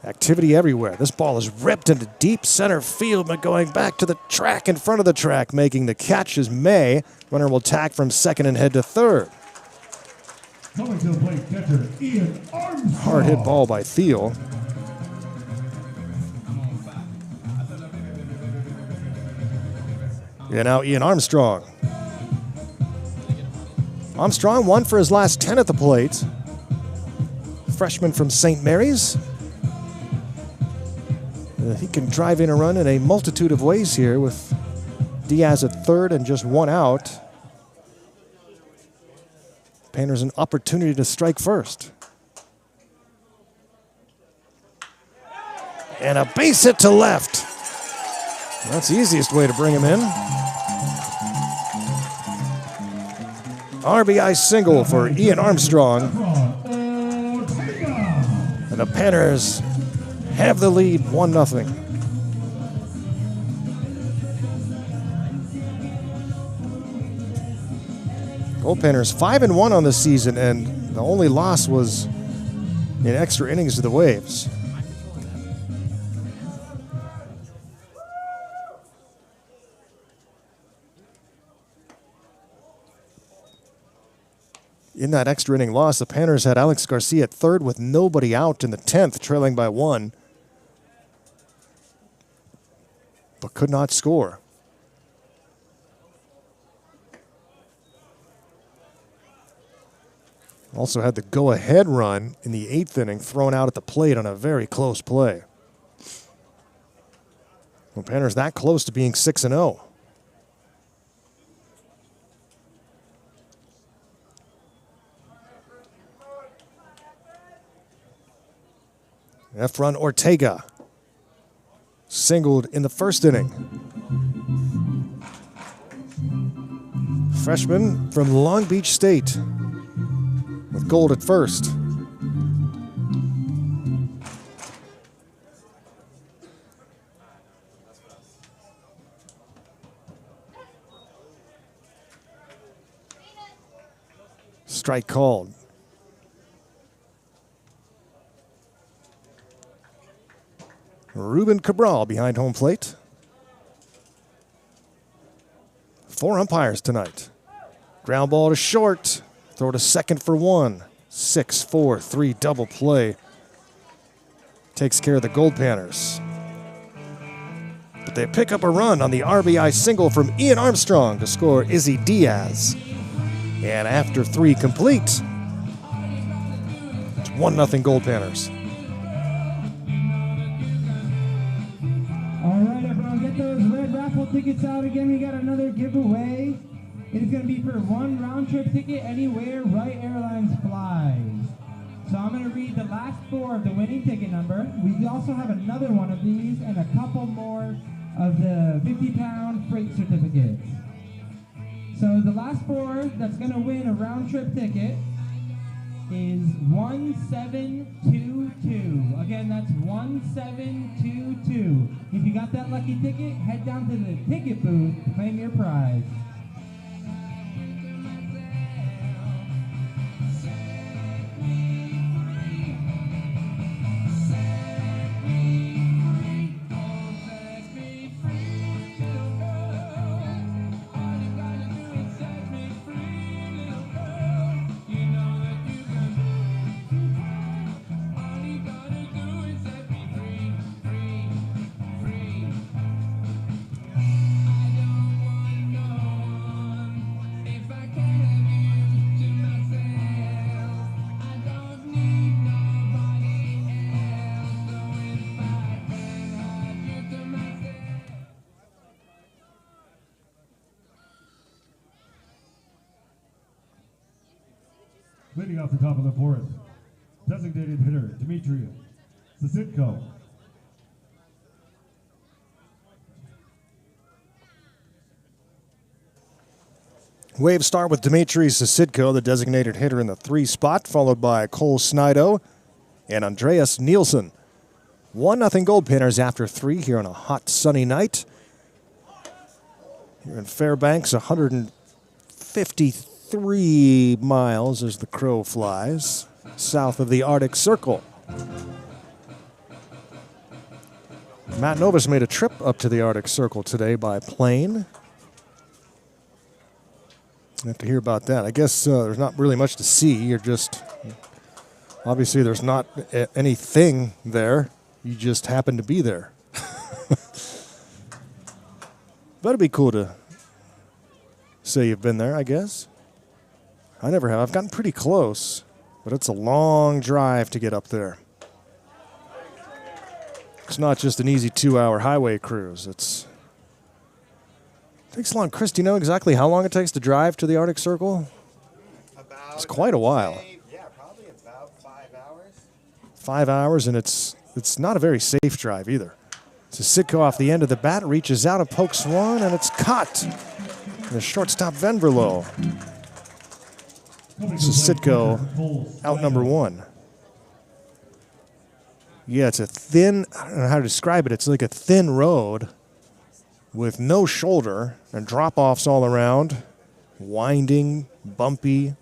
Activity everywhere. This ball is ripped into deep center field, but going back to the track in front of the track, making the catch is May. Runner will tack from second and head to third. Coming to the plate, catcher Ian Armstrong. Hard hit ball by Thiel. Yeah, now Ian Armstrong. Armstrong won for his last 10 at the plate. Freshman from St. Mary's. He can drive in a run in a multitude of ways here with Diaz at third and just 1 out. Panners an opportunity to strike first. And a base hit to left. That's the easiest way to bring him in. RBI single for Ian Armstrong. And the Panners have the lead 1-0. Goldpanners 5-1 on the season, and the only loss was in extra innings to the Waves. In that extra inning loss, the Panners had Alex Garcia at third with nobody out in the 10th, trailing by 1, but could not score. Also had the go-ahead run in the 8th inning thrown out at the plate on a very close play. Well, Panners that close to being 6-0. Efron Ortega singled in the 1st inning. Freshman from Long Beach State with Gold at first. Strike called. Ruben Cabral behind home plate. 4 umpires tonight. Ground ball to short. Throw to second for 1. 6-4-3 double play. Takes care of the Goldpanners. But they pick up a run on the RBI single from Ian Armstrong to score Izzy Diaz. And after 3 complete, it's 1-0 Goldpanners. All right, everyone, get those red raffle tickets out again. We got another giveaway. It is going to be for 1 round-trip ticket anywhere Wright Airlines flies. So I'm going to read the last 4 of the winning ticket number. We also have another one of these and a couple more of the 50-pound freight certificates. So the last 4 that's going to win a round-trip ticket is 1722. Again, that's 1722. If you got that lucky ticket, head down to the ticket booth to claim your prize. Leading off the top of the 4th, designated hitter Dmitry Sisitko. Waves start with Dmitry Sisitko, the designated hitter in the 3 spot, followed by Cole Snido and Andreas Nielsen. 1-0 Goldpanners after 3 here on a hot sunny night. Here in Fairbanks, 153 miles as the crow flies, south of the Arctic Circle. Matt Novus made a trip up to the Arctic Circle today by plane. I have to hear about that. I guess there's not really much to see. You're just, obviously there's not anything there. You just happen to be there. But it'd be cool to say you've been there, I guess. I never have. I've gotten pretty close, but it's a long drive to get up there. It's not just an easy 2-hour highway cruise. It takes long. Chris, do you know exactly how long it takes to drive to the Arctic Circle? It's quite a while. Yeah, probably about 5 hours. 5 hours, and it's not a very safe drive either. Sisitko off the end of the bat, reaches out and pokes one, and it's caught. And the shortstop Venverlo. Sisitko out number 1. Yeah, it's a thin, I don't know how to describe it. It's like a thin road with no shoulder and drop-offs all around, winding, bumpy.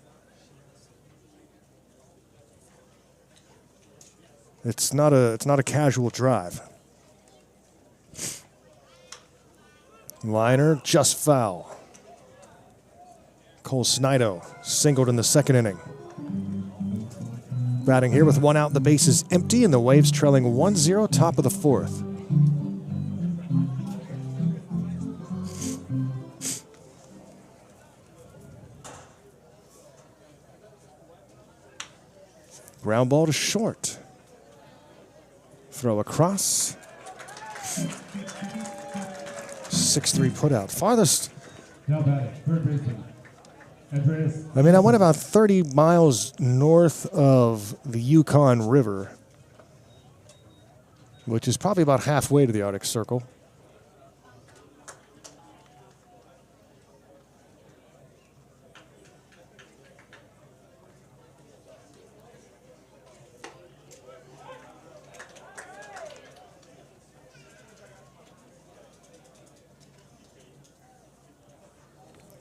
It's not a casual drive. Liner just foul. Cole Snido singled in the second inning. Batting here with one out, the base is empty, and the Waves trailing 1-0, top of the fourth. Ground ball to short. Throw across. 6-3 put out. Farthest. Now batting, third baseman, Andreas. I mean, I went about 30 miles north of the Yukon River, which is probably about halfway to the Arctic Circle.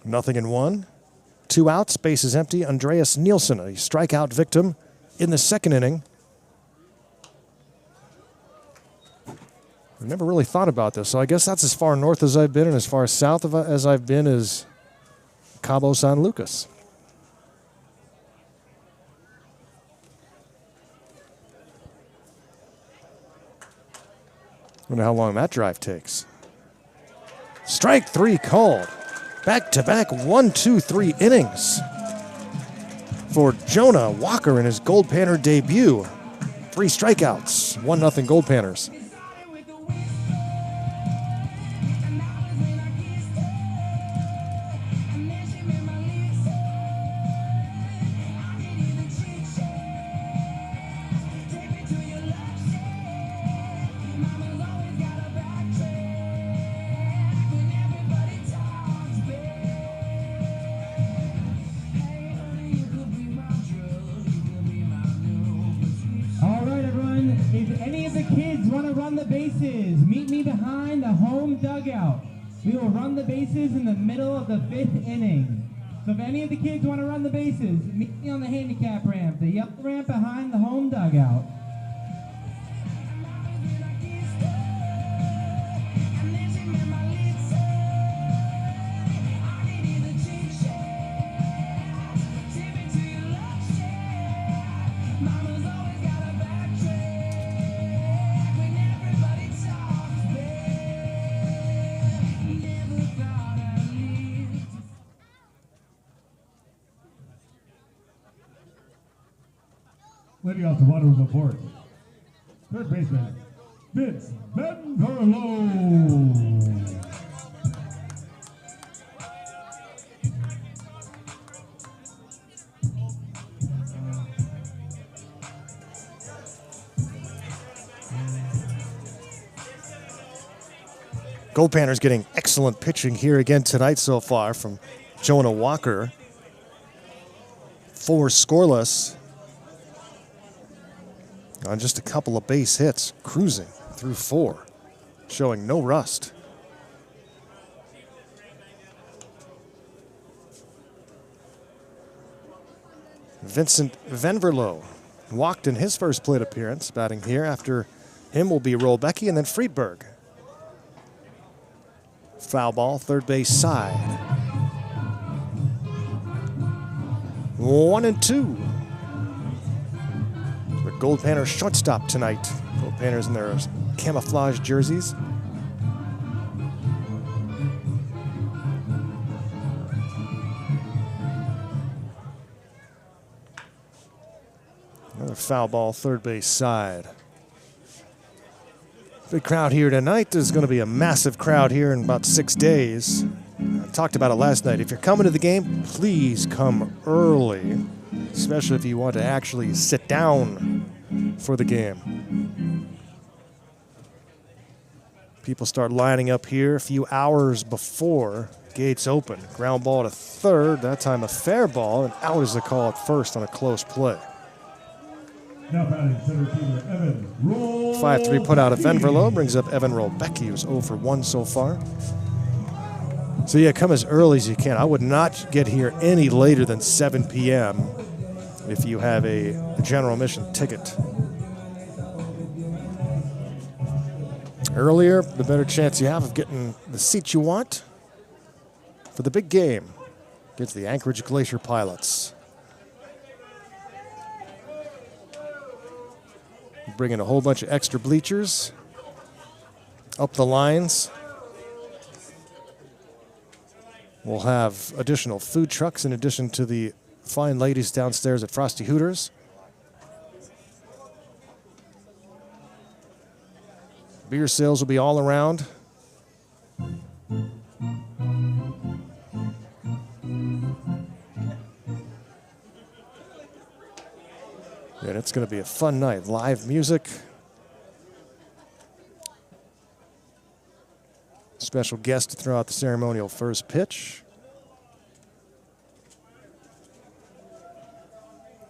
Nothing in one. 2 outs, base is empty. Andreas Nielsen, a strikeout victim in the second inning. I never really thought about this, so I guess that's as far north as I've been and as far south as I've been is Cabo San Lucas. Wonder how long that drive takes. Strike 3 called. Back-to-back 1-2-3 innings for Jonah Walker in his Goldpanner debut. 3 strikeouts, 1-0 Goldpanners. If any of the kids want to run the bases, meet me behind the home dugout. We will run the bases in the middle of the 5th inning. So if any of the kids want to run the bases, meet me on the handicap ramp, the yellow ramp behind the home dugout. Leading off the bottom of the fourth, third baseman, Vince Benverlo. Goldpanners getting excellent pitching here again tonight so far from Jonah Walker. 4 scoreless on just a couple of base hits, cruising through 4, showing no rust. Vincent Venverlo walked in his first plate appearance, batting here. After him will be Rolbecki and then Friedberg. Foul ball, third base side. 1-2. The Goldpanners shortstop tonight. Goldpanners in their camouflage jerseys. Another foul ball, third base side. Big crowd here tonight. There's going to be a massive crowd here in about 6 days. I talked about it last night. If you're coming to the game, please come early, especially if you want to actually sit down for the game. People start lining up here a few hours before gates open. Ground ball to third, that time a fair ball, and out is the call at first on a close play. Now batting center fielder Evan Roll. 5-3 put out of Venverlo brings up Evan Rolbecki, who's 0 for 1 so far. So yeah, come as early as you can. I would not get here any later than 7 p.m. if you have a general admission ticket. Earlier, the better chance you have of getting the seat you want for the big game against the Anchorage Glacier Pilots. Bring in a whole bunch of extra bleachers up the lines. We'll have additional food trucks in addition to the fine ladies downstairs at Frosty Hooters. Beer sales will be all around. And it's going to be a fun night. Live music. Special guest to throw out the ceremonial first pitch.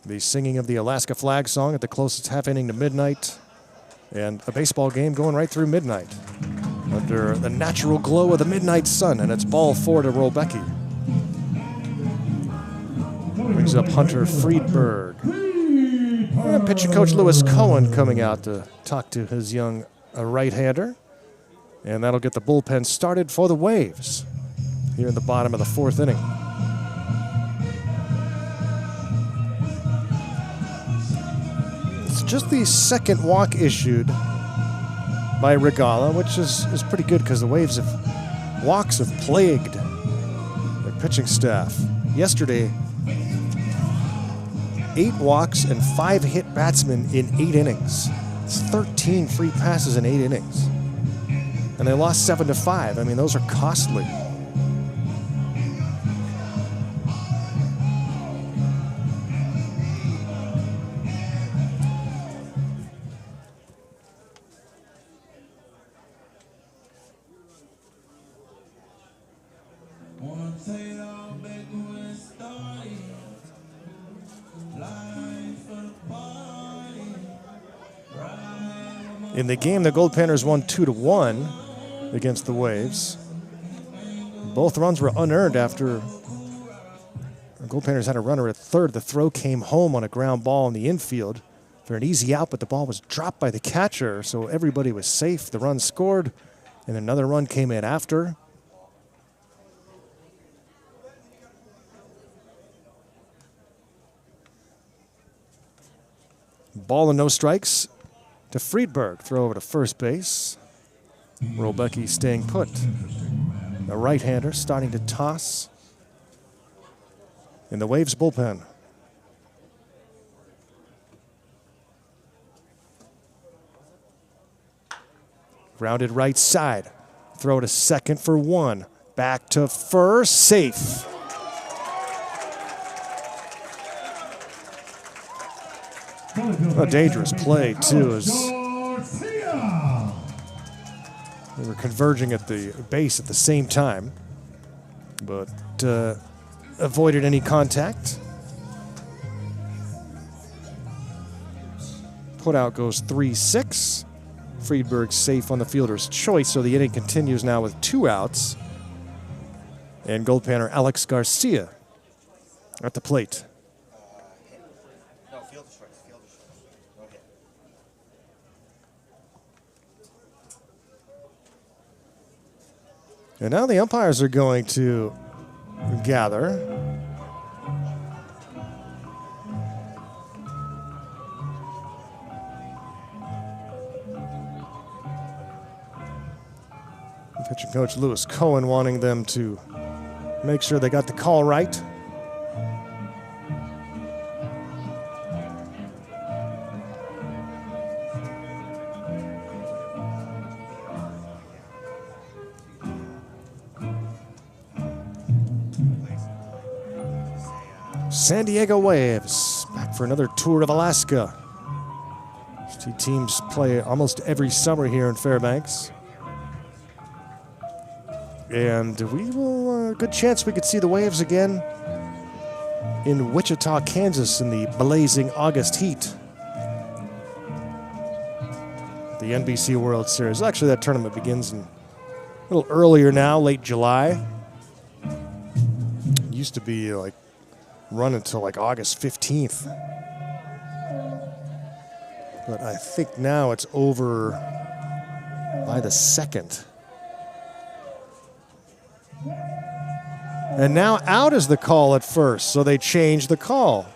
The singing of the Alaska flag song at the closest half inning to midnight. And a baseball game going right through midnight under the natural glow of the midnight sun. And it's ball 4 to Rolbecki. Brings up Hunter Friedberg. And pitching coach Lewis Cohen coming out to talk to his young right-hander. And that'll get the bullpen started for the Waves here in the bottom of the 4th inning. It's just the second walk issued by Regala, which is pretty good because the Waves walks have plagued their pitching staff. Yesterday, 8 walks and 5 hit batsmen in 8 innings. It's 13 free passes in 8 innings. And they lost 7-5. I mean, those are costly. In the game, the Goldpanners won 2-1 against the Waves. Both runs were unearned after the Goldpanners had a runner at third. The throw came home on a ground ball in the infield for an easy out, but the ball was dropped by the catcher, so everybody was safe. The run scored, and another run came in after. Ball and no strikes to Friedberg. Throw over to first base. Rolbecki staying put. A right-hander starting to toss in the Waves bullpen. Grounded right side. Throw to second for 1. Back to first. Safe. A dangerous play, too, as they were converging at the base at the same time, but avoided any contact. Put out goes 3-6. Friedberg safe on the fielder's choice, so the inning continues now with 2 outs. And Goldpanner Alex Garcia at the plate. And now the umpires are going to gather. Pitching coach Lewis Cohen wanting them to make sure they got the call right. San Diego Waves back for another tour of Alaska. These 2 teams play almost every summer here in Fairbanks. And we will, good chance we could see the Waves again in Wichita, Kansas in the blazing August heat the NBC World Series. Actually, that tournament begins in a little earlier now, late July. It used to be like run until like August 15th. But I think now it's over by the 2nd. And now out is the call at first, so they changed the call.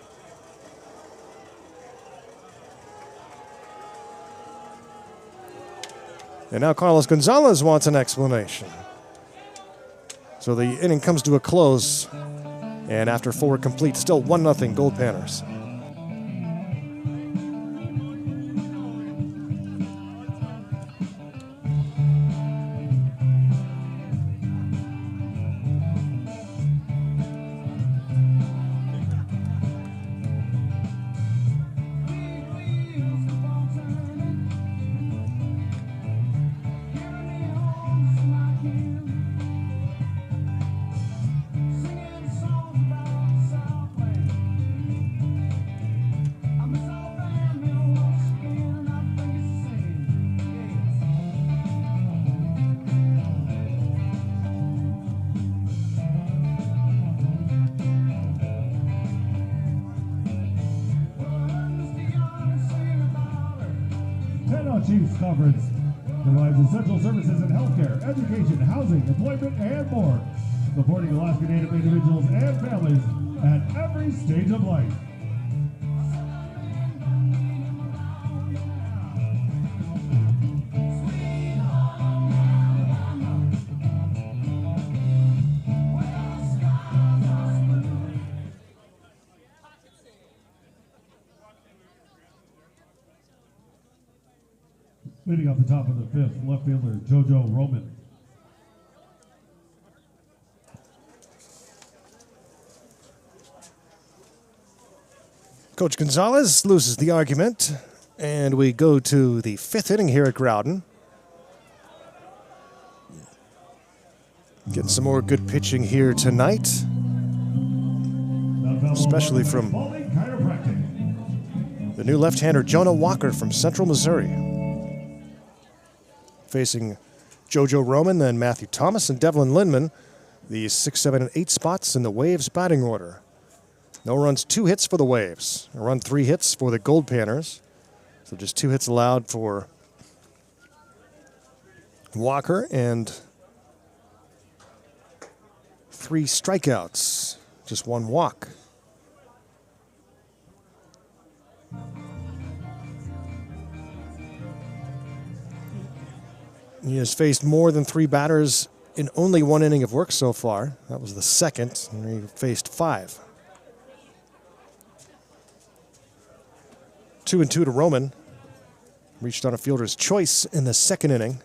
And now Carlos Gonzalez wants an explanation. So the inning comes to a close, and after 4 complete, still 1-0 Goldpanners. Chiefs Conference provides essential services in healthcare, education, housing, employment, and more, supporting Alaska Native individuals and families at every stage of life. Leading off the top of the 5th, left fielder JoJo Roman. Coach Gonzalez loses the argument, and we go to the 5th inning here at Growden. Getting some more good pitching here tonight, especially from the new left-hander Jonah Walker from Central Missouri. Facing JoJo Roman, then Matthew Thomas and Devlin Lindman, the 6, 7, and 8 spots in the Waves batting order. No runs, 2 hits for the Waves. A run, 3 hits for the Goldpanners. So just 2 hits allowed for Walker and 3 strikeouts, just 1 walk. He has faced more than 3 batters in only 1 inning of work so far. That was the 2nd, and he faced 5. 2-2 to Roman. Reached on a fielder's choice in the 2nd inning.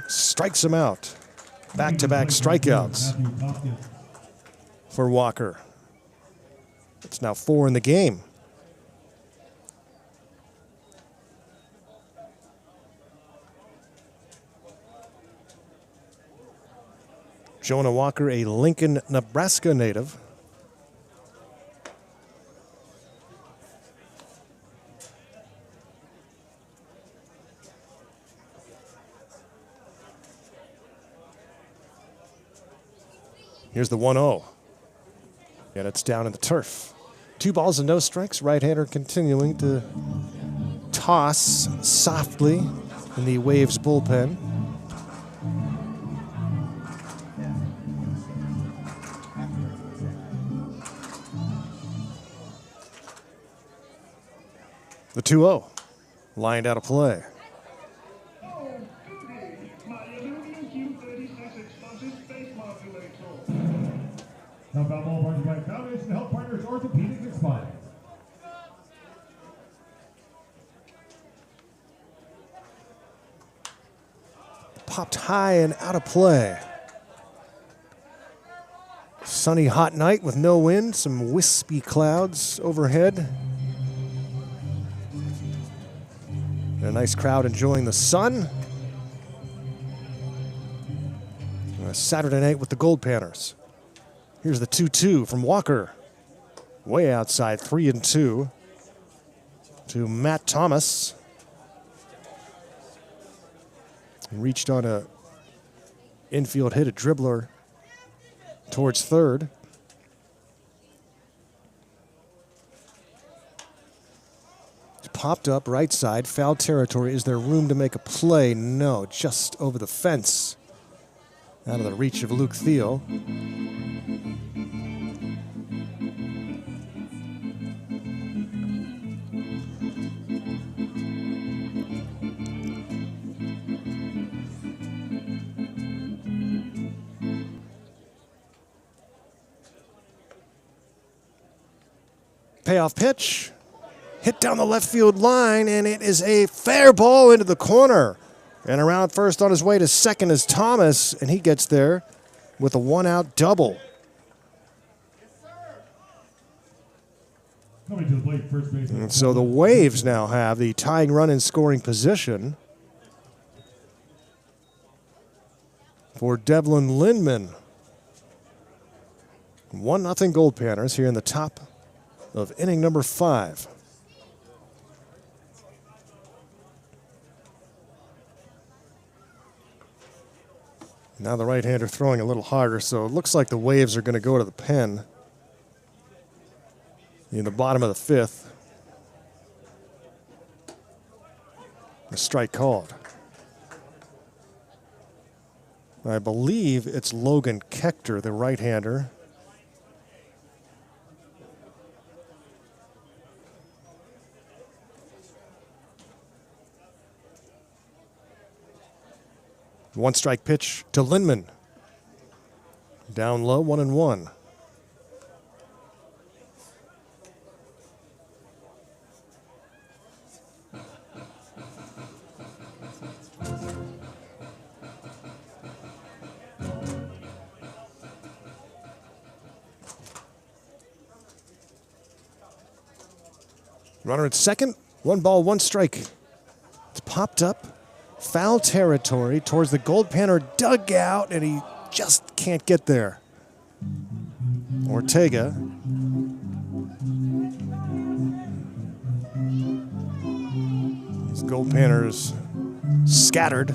Strikes him out. Back-to-back strikeouts for Walker. It's now 4 in the game. Jonah Walker, a Lincoln, Nebraska native. Here's the 1-0. And it's down in the turf. 2 balls and no strikes. Right-hander continuing to toss softly in the Waves bullpen. The 2-0 lined out of play. Now foul ball brought to you by Foundation Health Partners Orthopedic and Spine. Popped high and out of play. Sunny, hot night with no wind, some wispy clouds overhead. And a nice crowd enjoying the sun. On a Saturday night with the Goldpanners. Here's the 2-2 from Walker. Way outside, 3-2 to Matt Thomas. Reached on a infield hit, a dribbler towards third. Popped up right side, foul territory. Is there room to make a play? No, just over the fence. Out of the reach of Luke Thiel. Payoff pitch. Hit down the left field line, and it is a fair ball into the corner. And around first on his way to second is Thomas, and he gets there with a one-out double. Coming to the plate, first base. And so the Waves now have the tying run in scoring position for Devlin Lindman. 1-0 Goldpanners here in the top of inning number 5. Now the right-hander throwing a little harder, so it looks like the Waves are going to go to the pen in the bottom of the 5th. A strike called. I believe it's Logan Kechter, the right-hander. One strike pitch to Lindman. Down low, 1-1. Runner at second, 1 ball, 1 strike. It's popped up. Foul territory towards the Goldpanner dugout, and he just can't get there. Ortega. These Goldpanners scattered.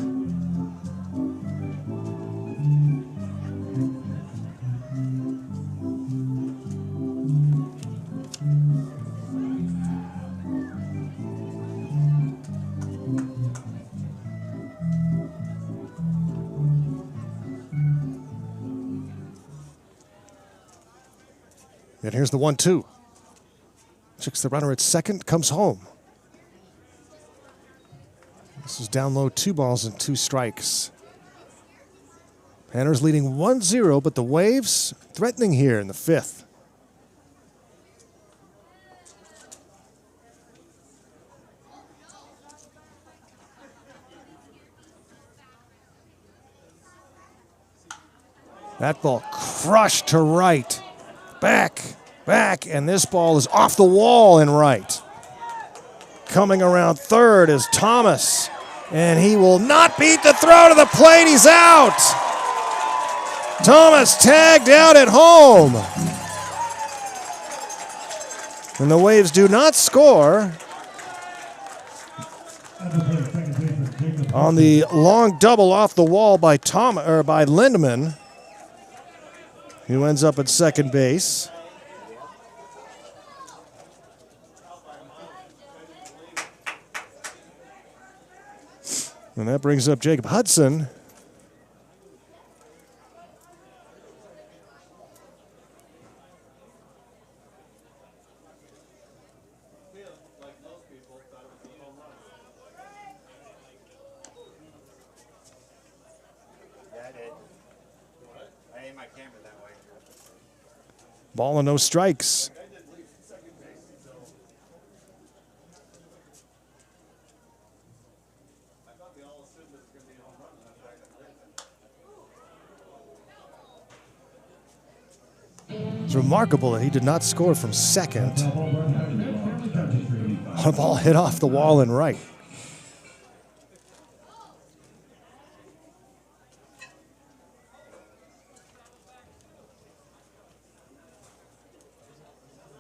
And here's the 1-2. Checks the runner at second, comes home. This is down low, 2 balls and 2 strikes. Panners leading 1-0, but the Waves threatening here in the 5th. That ball crushed to right. Back, and this ball is off the wall and right. Coming around third is Thomas, and he will not beat the throw to the plate. He's out. Thomas tagged out at home. And the Waves do not score on the long double off the wall by by Lindman, who ends up at second base. And that brings up Jacob Hudson. Yeah, I did. I aimed my camera that way. Ball and no strikes. It's remarkable that he did not score from second. A ball hit off the wall and right.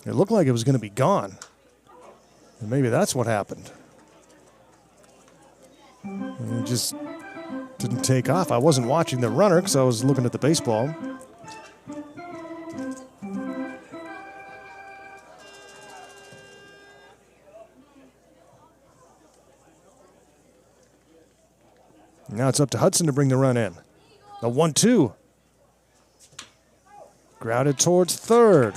It looked like it was going to be gone. And maybe that's what happened. And it just didn't take off. I wasn't watching the runner because I was looking at the baseball. Now it's up to Hudson to bring the run in. The 1-2. Grounded towards third.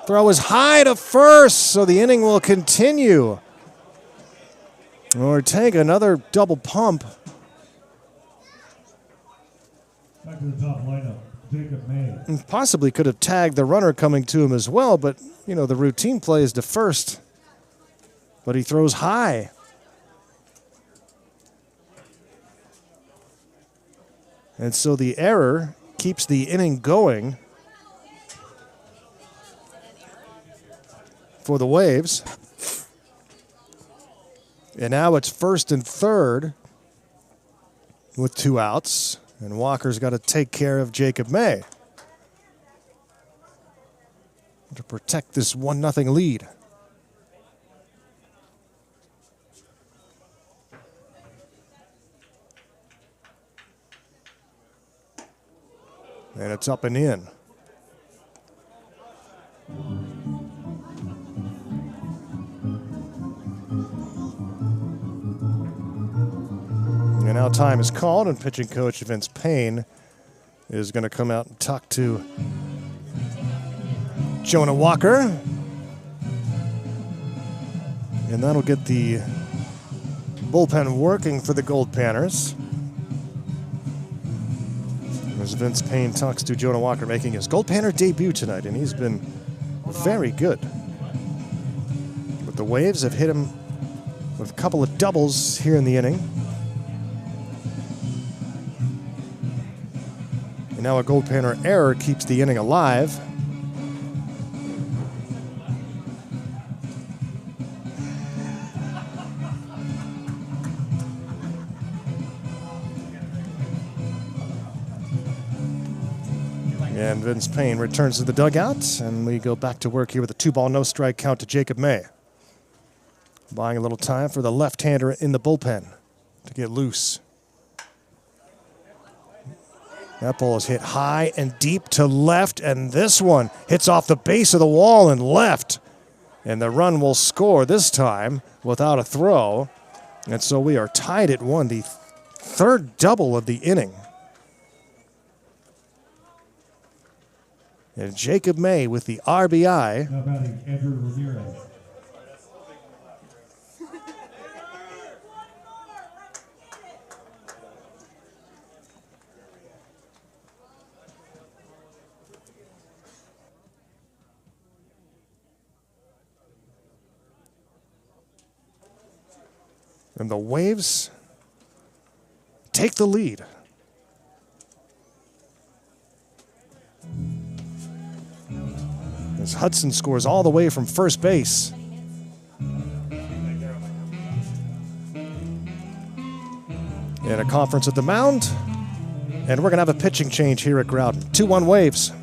Throw is high to first, so the inning will continue. Or take another double pump. Back to the top lineup, Jacob May. And possibly could have tagged the runner coming to him as well, but, you know, the routine play is to first. But he throws high. And so the error keeps the inning going for the Waves. And now it's first and third with 2 outs. And Walker's got to take care of Jacob May to protect this 1-0 lead. And it's up and in. And now time is called, and pitching coach Vince Payne is going to come out and talk to Jonah Walker. And that'll get the bullpen working for the Goldpanners. As Vince Payne talks to Jonah Walker, making his Goldpanner debut tonight, and he's been very good. But the Waves have hit him with a couple of doubles here in the inning. And now a Goldpanner error keeps the inning alive. And Vince Payne returns to the dugout, and we go back to work here with a 2-ball, no strike count to Jacob May. Buying a little time for the left-hander in the bullpen to get loose. That ball is hit high and deep to left, and this one hits off the base of the wall and left. And the run will score this time without a throw. And so we are tied at 1, the third double of the inning. And Jacob May with the RBI. Now batting Andrew Ramirez. And the Waves take the lead. As Hudson scores all the way from first base. And a conference at the mound. And we're going to have a pitching change here at Growden. 2-1 Waves.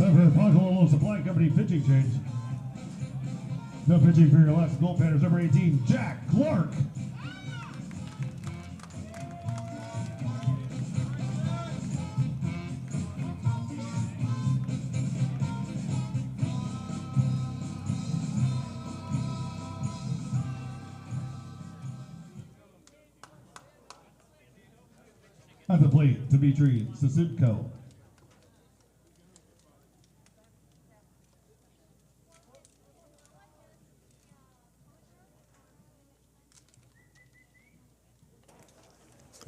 Time for Poncho Supply Company pitching change. No pitching for your last Goldpanners, number 18, Jack Clark. At the plate, Dmitry Sisudko.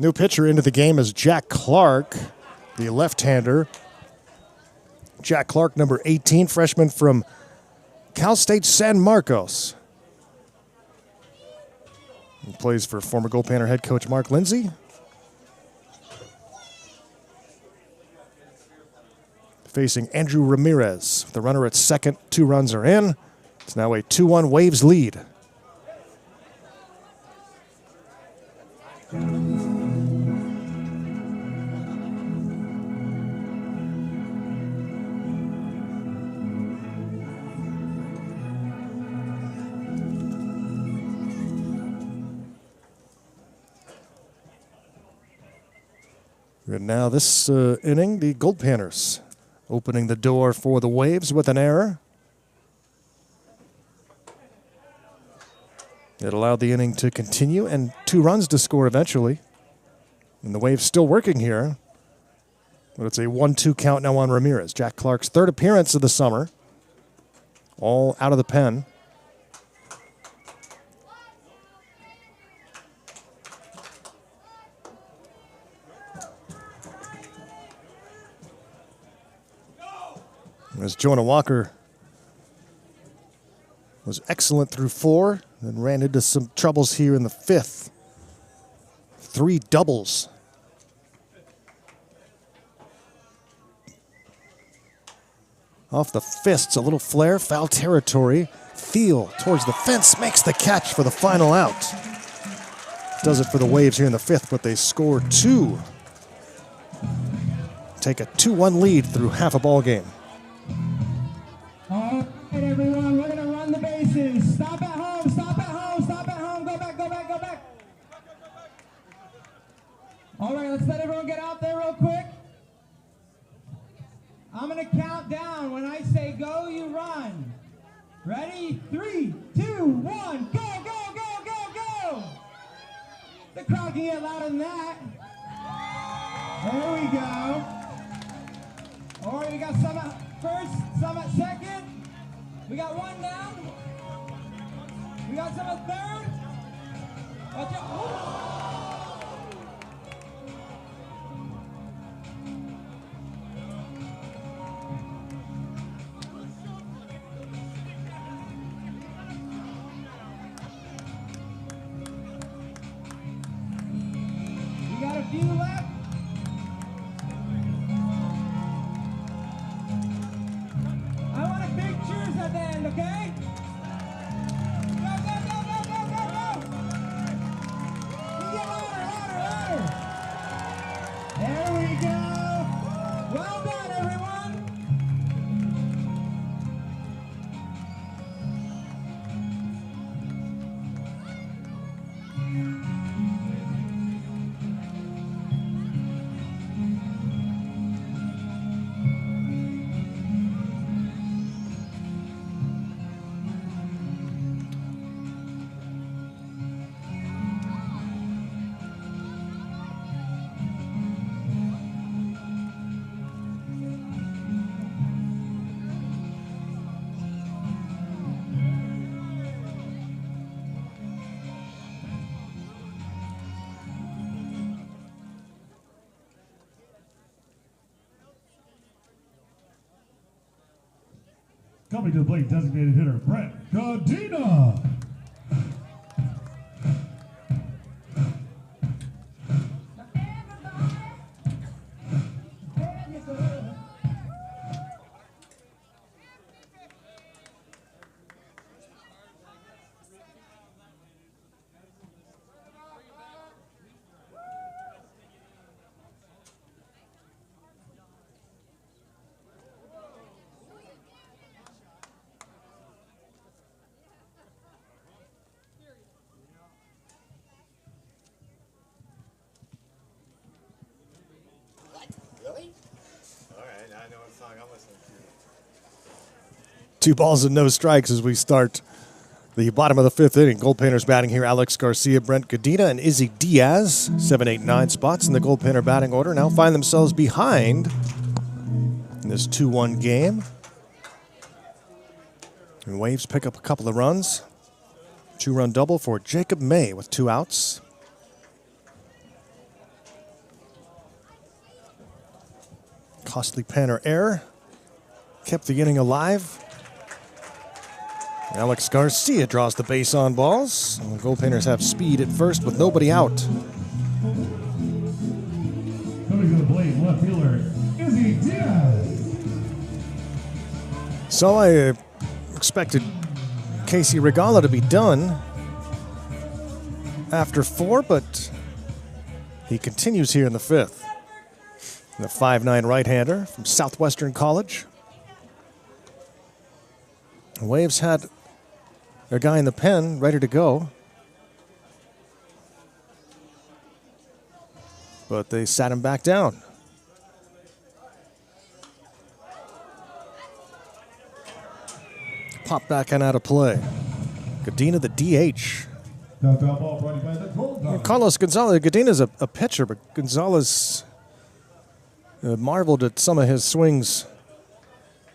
New pitcher into the game is Jack Clark, the left-hander. Jack Clark, number 18, freshman from Cal State San Marcos. He plays for former Goldpanner head coach Mark Lindsay. Facing Andrew Ramirez. The runner at second, 2 runs are in. It's now a 2-1 Waves lead. And now this inning, the Goldpanners opening the door for the Waves with an error. It allowed the inning to continue and 2 runs to score eventually. And the Waves still working here. But it's a 1-2 count now on Ramirez. Jack Clark's 3rd appearance of the summer. All out of the pen. As Jonah Walker was excellent through 4, then ran into some troubles here in the 5th. 3 doubles. Off the fists, a little flare, foul territory. Thiel towards the fence, makes the catch for the final out. Does it for the Waves here in the 5th, but they score 2. Take a 2-1 lead through half a ball game. All right, everyone, we're going to run the bases. Stop at home, stop at home, stop at home. Go back, go back, go back. All right, let's let everyone get out there real quick. I'm going to count down. When I say go, you run. Ready? 3, 2, 1, go, go, go, go, go. The crowd can get louder than that. There we go. All right, we got some at first, some at second. We got 1 down. We got some at third. Watch out. We got a few left. At the end, okay? Go, go, go, go, go, go, go! You get louder, louder, louder! There we go! Well done, everyone! Coming to the plate, designated hitter, Brett Godina. listening to. 2 balls and no strikes as we start the bottom of the 5th inning. Goldpanners batting here. Alex Garcia, Brent Godina, and Izzy Diaz. 7, 8, 9 spots in the Goldpanner batting order. Now find themselves behind in this 2-1 game. And Waves pick up a couple of runs. 2-run double for Jacob May with 2 outs. Costly Panner error kept the inning alive. Alex Garcia draws the base on balls. And the Goldpanners have speed at first with nobody out. Coming to the plate, left fielder, Izzy Diaz. So I expected Casey Regala to be done after 4, but he continues here in the 5th. The 5'9" right-hander from Southwestern College. The Waves had their guy in the pen ready to go, but they sat him back down. Pop back and out of play. Godina, the DH. That foul ball brought you by the Goldpanners. Carlos Gonzalez. Godina's a pitcher, but Gonzalez marveled at some of his swings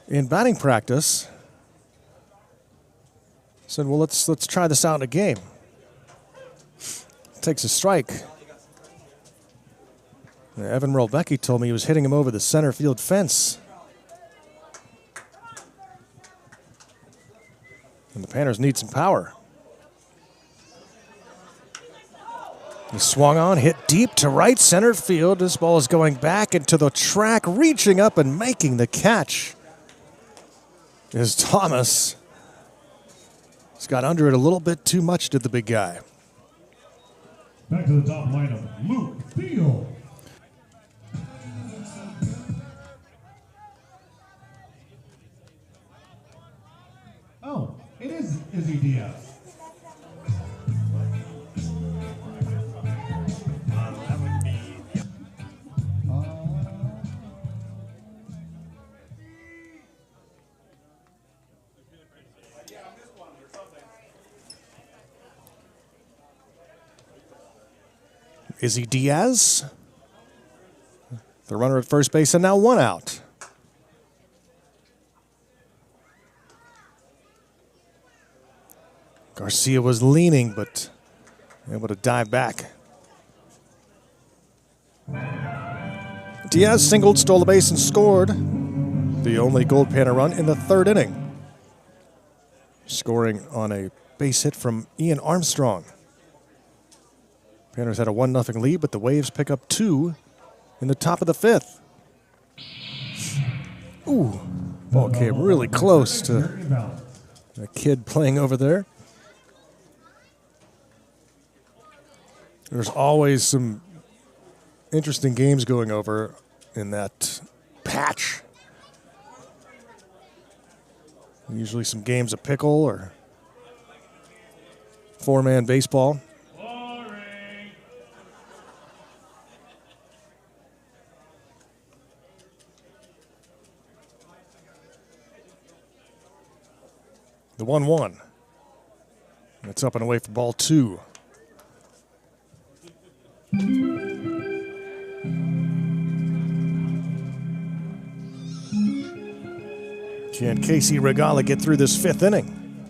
in batting practice. Said, well, let's try this out in a game. Takes a strike. Evan Rolbecki told me he was hitting him over the center field fence. And the Panners need some power. He swung on, hit deep to right center field. This ball is going back into the track, reaching up and making the catch is Thomas. He's got under it a little bit too much, did the big guy. Back to the top lineup, Luke Thiel. Oh, it is Izzy Diaz. That would be Izzy Diaz, the runner at first base, and now 1 out. Garcia was leaning, but able to dive back. Diaz singled, stole the base, and scored the only Goldpanner run in the 3rd inning, scoring on a base hit from Ian Armstrong. Panners had a 1-0 lead, but the Waves pick up 2 in the top of the 5th. Ooh, ball came really close to a kid playing over there. There's always some interesting games going over in that patch. Usually some games of pickle or 4-man baseball. The 1-1. It's up and away for ball 2. Can Casey Regala get through this 5th inning?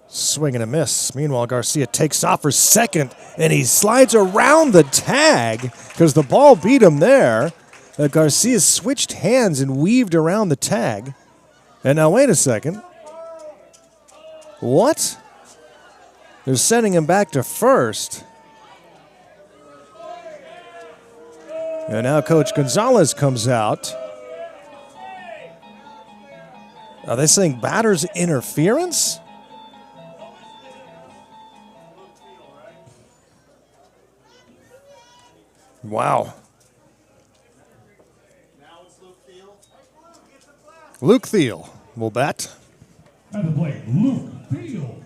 Swing and a miss. Meanwhile, Garcia takes off for second, and he slides around the tag because the ball beat him there. Garcia switched hands and weaved around the tag. And now, wait a second. What? They're sending him back to first. And now Coach Gonzalez comes out. Are they saying batter's interference? Wow. Luke Thiel will bat. At the plate, Luke Thiel.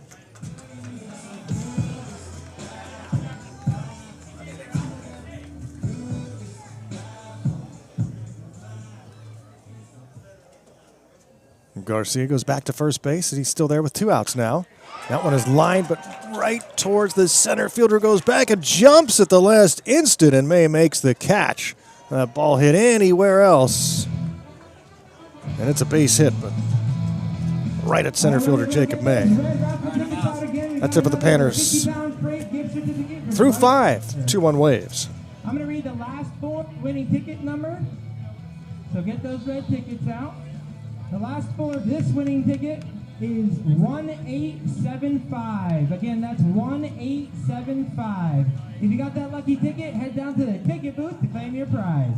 Garcia goes back to first base, and he's still there with 2 outs now. That one is lined, but right towards the center fielder, goes back and jumps at the last instant, and May makes the catch. That ball hit anywhere else, and it's a base hit, but right at center fielder Jacob May. That's it for the Panners. Through 5, 2-1 Waves. I'm going to read the last 4 winning ticket number. So get those red tickets out. The last 4 of this winning ticket is 1875. Again, that's 1875. If you got that lucky ticket, head down to the ticket booth to claim your prize.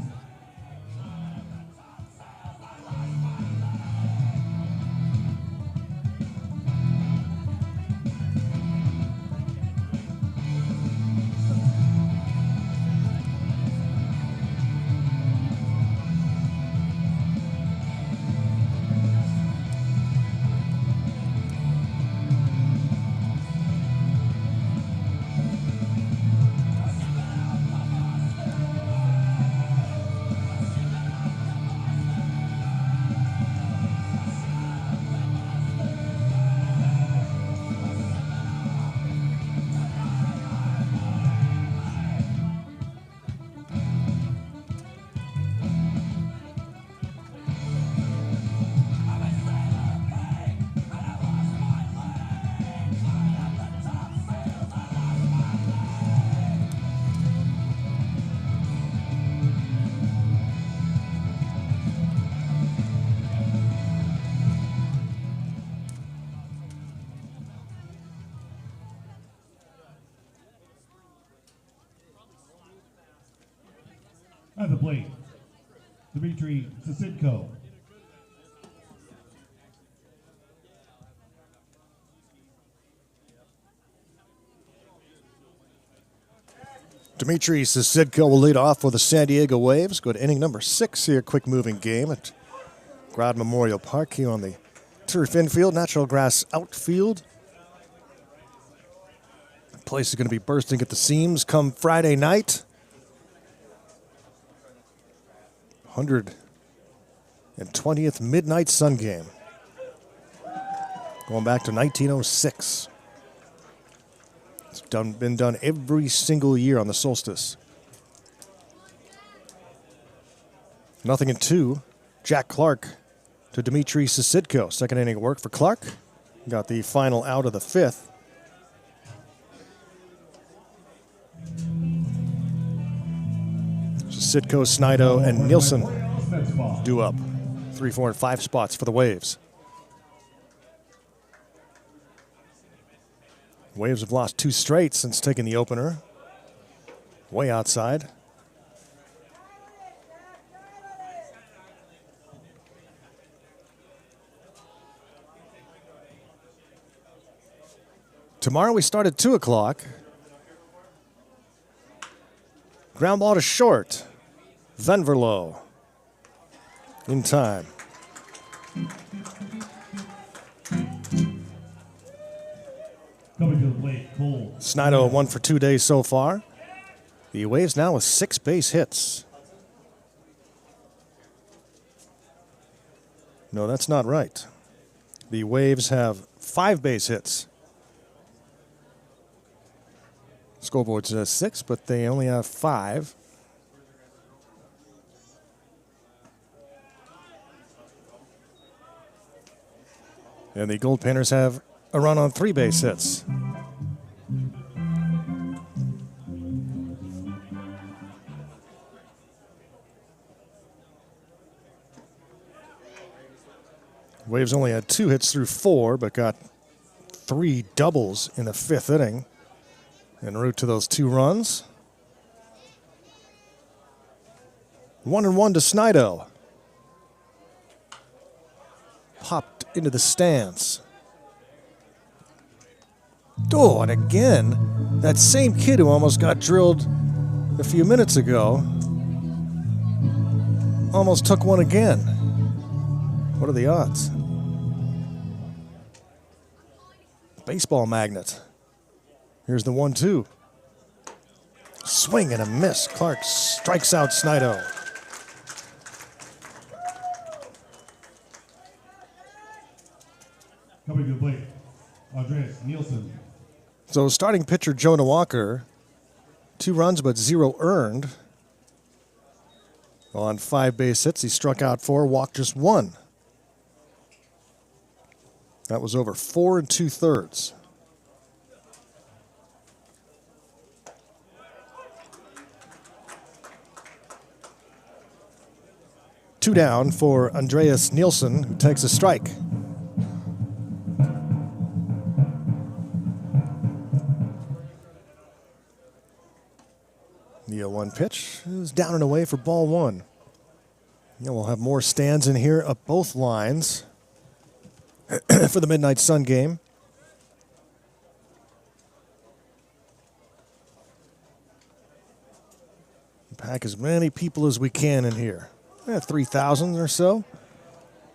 At the plate, Dmitry Sasidko. Dmitry Sasidko will lead off for the San Diego Waves. Go to inning number 6 here. Quick moving game at Growden Memorial Park here on the turf infield, natural grass outfield. The place is going to be bursting at the seams come Friday night. 120th Midnight Sun Game. Going back to 1906. It's been done every single year on the solstice. 0-2. Jack Clark to Dmitry Sasidko. Second inning of work for Clark. Got the final out of the 5th. Sasidko, Snido, and Nielsen due up. 3, 4, and 5 spots for the Waves. Waves have lost 2 straight since taking the opener. Way outside. Tomorrow we start at 2 o'clock. Ground ball to short. Venverlo in time. Coming to the plate, Cole. Snido 1 for 2 days so far. The Waves now with 6 base hits. No, that's not right. The Waves have 5 base hits. Scoreboard says 6, but they only have 5. And the Goldpanners have a run on 3 base hits. Waves only had 2 hits through 4, but got 3 doubles in the 5th inning en route to those 2 runs. 1-1 to Snido. Popped into the stands. Oh, and again, that same kid who almost got drilled a few minutes ago almost took one again. What are the odds? Baseball magnet. Here's the 1-2. Swing and a miss. Clark strikes out Snido. to the plate, Andreas Nielsen. So starting pitcher Jonah Walker, 2 runs but 0 earned. On 5 base hits, he struck out 4, walked just 1. That was over 4 2/3. Two down for Andreas Nielsen, who takes a strike. The 0-1 pitch is down and away for ball 1. We'll have more stands in here up both lines for the Midnight Sun game. Pack as many people as we can in here. 3,000 or so.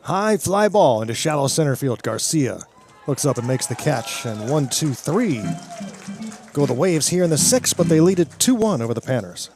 High fly ball into shallow center field. Garcia looks up and makes the catch. And 1, 2, 3 go the Waves here in the 6th, but they lead it 2-1 over the Panners.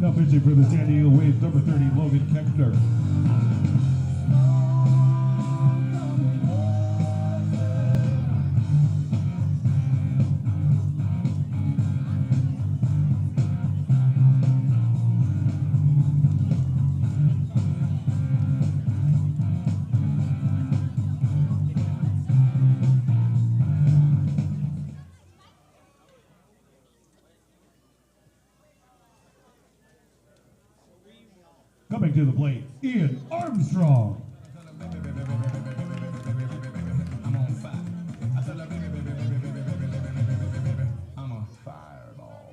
Now pitching for the San Diego Waves, number 30, Logan Keckner. Coming to the plate, Ian Armstrong. I'm on fire. I said, I'm a fireball.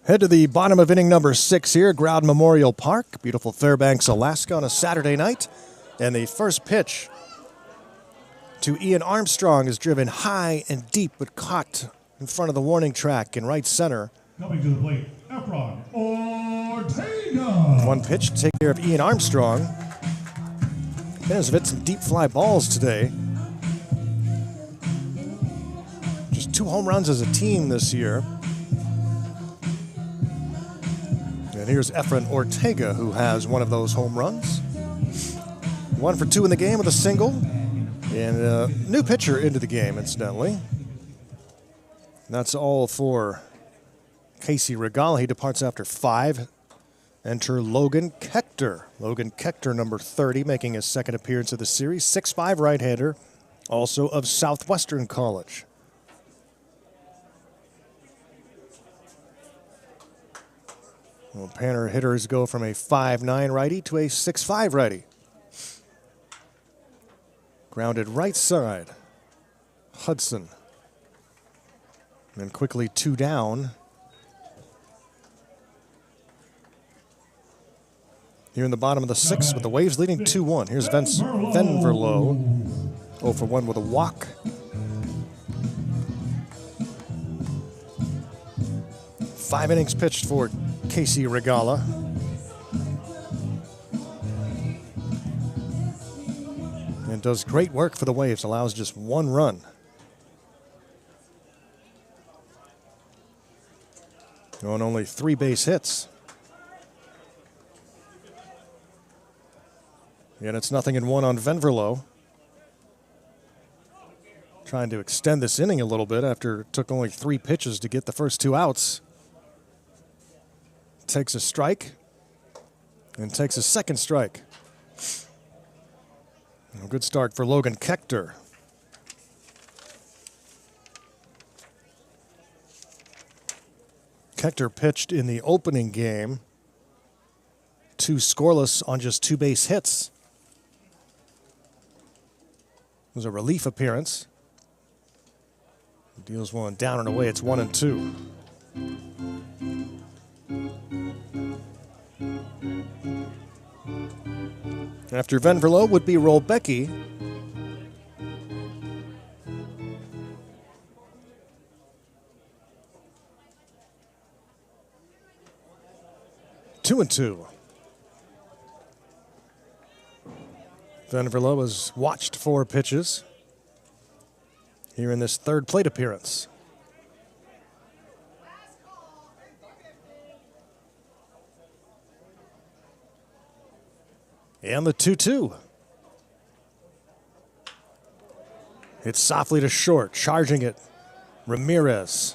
Head to the bottom of inning number 6 here, Growden Memorial Park, beautiful Fairbanks, Alaska on a Saturday night. And the first pitch to Ian Armstrong is driven high and deep, but caught in front of the warning track in right center. Coming to the plate, Efron Ortega. One pitch to take care of Ian Armstrong. Panners have hit some deep fly balls today. Just 2 home runs as a team this year. And here's Efron Ortega, who has one of those home runs. 1 for 2 in the game with a single. And a new pitcher into the game, incidentally. That's all for Casey Regal. He departs after 5. Enter Logan Keckner. Logan Keckner, number 30, making his second appearance of the series. 6'5" right-hander, also of Southwestern College. Well, Panner hitters go from a 5'9" righty to a 6'5" righty. Grounded right side. Hudson. And quickly 2 down. Here in the bottom of the 6th with the Waves leading 2-1. Here's Venverlo. 0 for 1 with a walk. 5 innings pitched for Casey Regala. And does great work for the Waves, allows just 1 run. On only 3 base hits. And it's 0-1 on Venverlo. Trying to extend this inning a little bit after it took only 3 pitches to get the first 2 outs. Takes a strike and takes a second strike. A good start for Logan Kechter. Kechter pitched in the opening game, 2 scoreless on just 2 base hits. It was a relief appearance. Deals 1 down and away. It's 1-2. After Venverlo would be Rolbecki. Two and two. Venverlo has watched 4 pitches here in this 3rd plate appearance. And the 2-2. It's softly to short, charging it. Ramirez.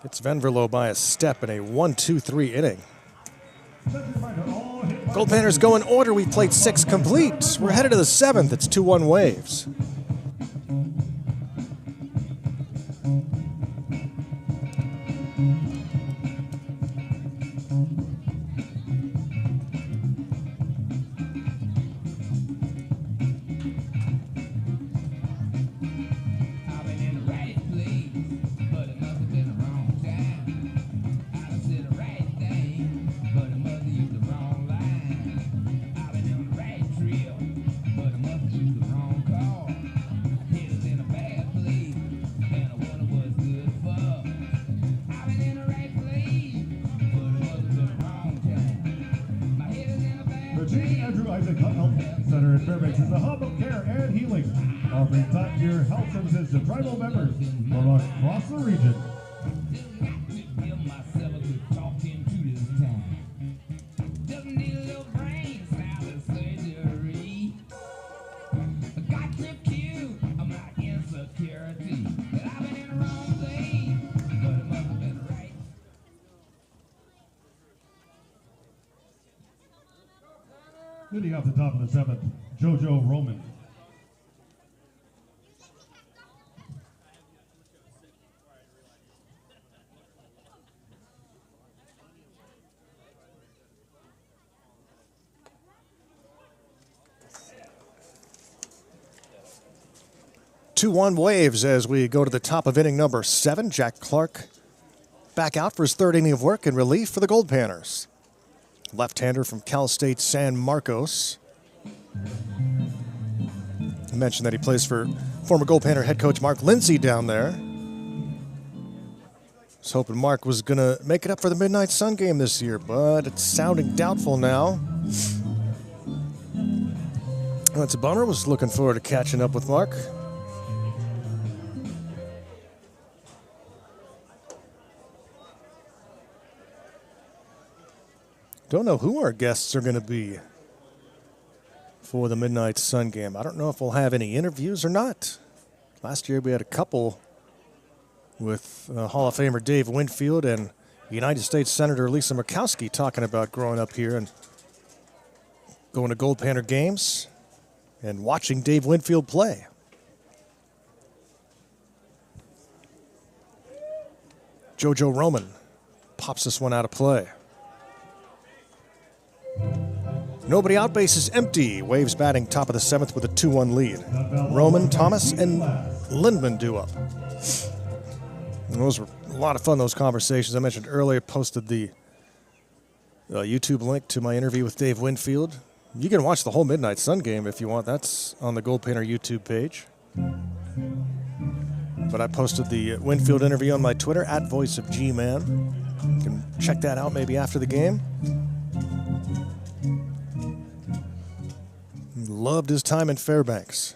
It's Venverlo by a step in a 1-2-3 inning. Goldpanners go in order. We've played 6 complete. We're headed to the 7th. It's 2-1 Waves. Center in Fairbanks is the hub of care and healing, offering top-tier health services to tribal members from across the region. Leading off the top of the 7th, JoJo Roman. Two-one Waves as we go to the top of inning number 7. Jack Clark back out for his 3rd inning of work in relief for the Goldpanners. Left-hander from Cal State San Marcos. I mentioned that he plays for former Goldpanner head coach Mark Lindsay down there. I was hoping Mark was going to make it up for the Midnight Sun game this year, but it's sounding doubtful now. Well, it's a bummer. Was looking forward to catching up with Mark. Don't know who our guests are going to be for the Midnight Sun game. I don't know if we'll have any interviews or not. Last year we had a couple with Hall of Famer Dave Winfield and United States Senator Lisa Murkowski talking about growing up here and going to Goldpanner games and watching Dave Winfield play. JoJo Roman pops this one out of play. Nobody out, base is empty. Waves batting top of the 7th with a 2-1 lead. Roman, Thomas, and Lindman do up. And those were a lot of fun, those conversations. I mentioned earlier, posted the YouTube link to my interview with Dave Winfield. You can watch the whole Midnight Sun game if you want. That's on the Goldpanner YouTube page. But I posted the Winfield interview on my Twitter, @VoiceOfGman. You can check that out maybe after the game. He loved his time in Fairbanks.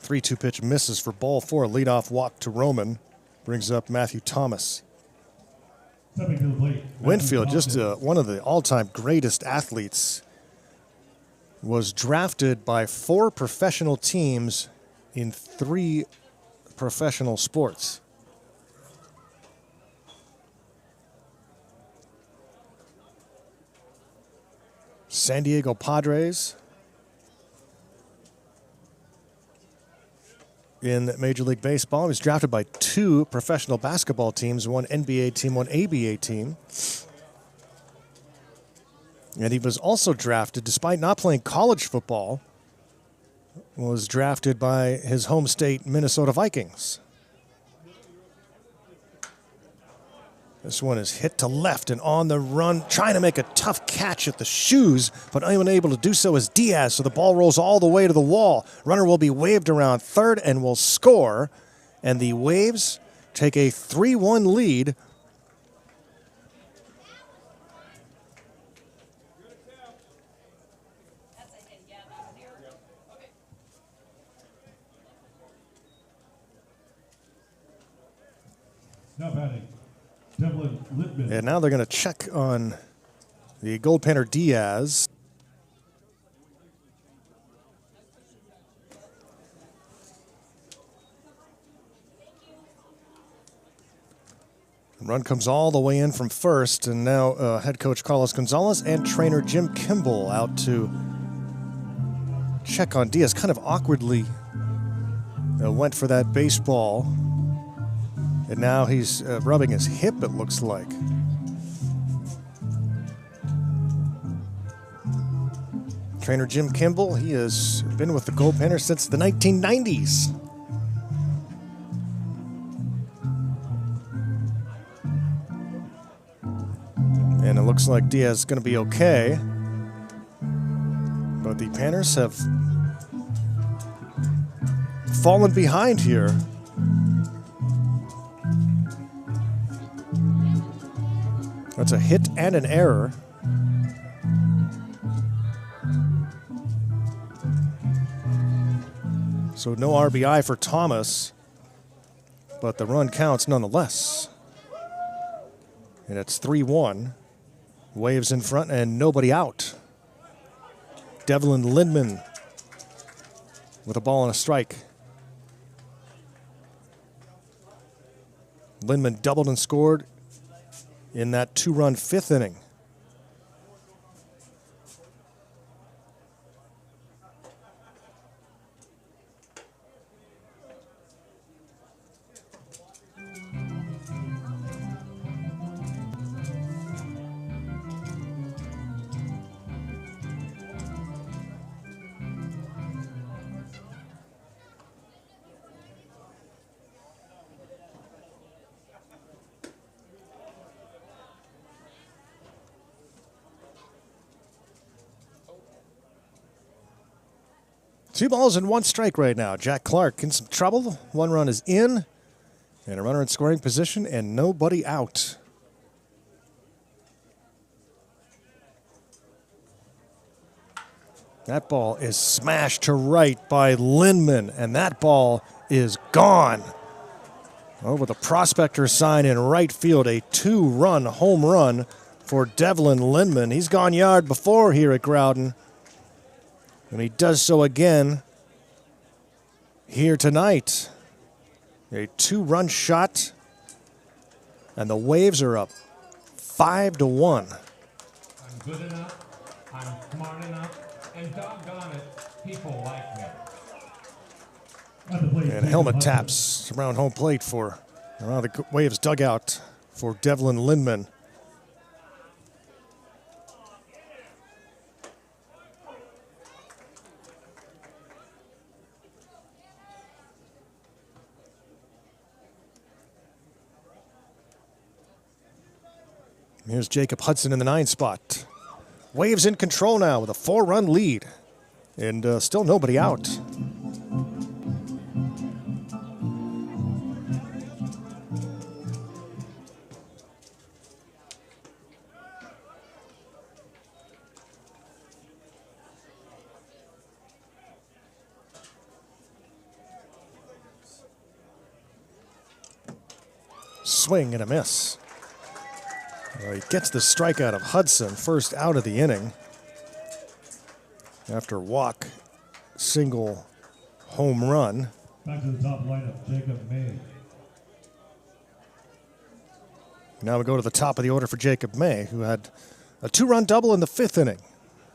3-2 pitch misses for ball 4. Leadoff walk to Roman. Brings up Matthew Thomas. Stepping to the plate. Winfield, just one of the all-time greatest athletes, was drafted by 4 professional teams in 3 professional sports. San Diego Padres in Major League Baseball. He was drafted by 2 professional basketball teams, one NBA team, one ABA team. And he was also drafted, despite not playing college football, was drafted by his home state, Minnesota Vikings. This one is hit to left and on the run, trying to make a tough catch at the shoes, but unable to do so is Diaz, so the ball rolls all the way to the wall. Runner will be waved around third and will score, and the Waves take a 3-1 lead. Now batting, Devlin Littman. And now they're going to check on the Goldpanner Diaz. The run comes all the way in from first, and now head coach Carlos Gonzalez and trainer Jim Kimball out to check on Diaz. Kind of awkwardly went for that baseball. And now he's rubbing his hip, it looks like. Trainer Jim Kimball, he has been with the Goldpanners since the 1990s. And it looks like Diaz is going to be okay. But the Panners have fallen behind here. That's a hit and an error. So no RBI for Thomas, but the run counts nonetheless. And it's 3-1. Waves in front and nobody out. Devlin Lindman with a ball and a strike. Lindman doubled and scored in that 2-run 5th inning. Two balls and 1 strike right now. Jack Clark in some trouble. 1 run is in, and a runner in scoring position, and nobody out. That ball is smashed to right by Lindman, and that ball is gone. Over the prospector sign in right field, a 2-run home run for Devlin Lindman. He's gone yard before here at Growden. And he does so again here tonight. A 2-run shot, and the Waves are up 5-1. I'm good enough, I'm smart enough, and doggone it, people like me. And helmet taps around home plate for around the Waves dugout for Devlin Lindman. Here's Jacob Hudson in the 9 spot. Waves in control now with a 4-run lead. And still nobody out. Swing and a miss. Well, he gets the strikeout of Hudson, first out of the inning. After walk, single, home run. Back to the top lineup, Jacob May. Now we go to the top of the order for Jacob May, who had a 2-run double in the 5th inning.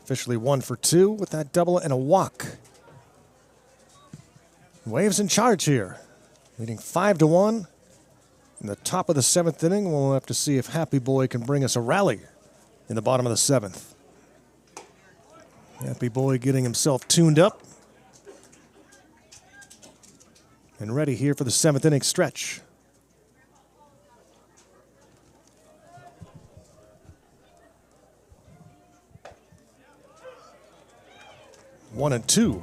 Officially 1 for 2 with that double and a walk. Waves in charge here, leading 5-1. In the top of the 7th inning, we'll have to see if Happy Boy can bring us a rally in the bottom of the 7th. Happy Boy getting himself tuned up and ready here for the 7th inning stretch. One and two.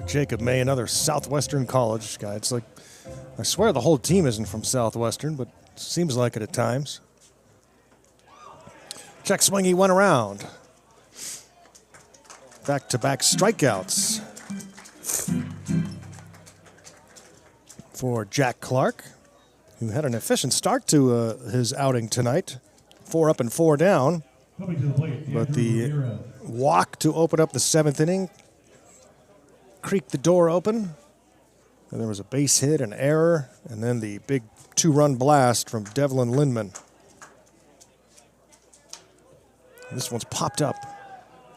Jacob May, another Southwestern College guy. It's like, I swear the whole team isn't from Southwestern, but it seems like it at times. Check swing, he went around. Back-to-back strikeouts for Jack Clark, who had an efficient start to his outing tonight. 4 up and 4 down. Coming to the plate, But Andrew the Ramirez. walk to open up the 7th inning creaked the door open. And there was a base hit, an error, and then the big 2-run blast from Devlin Lindman. This one's popped up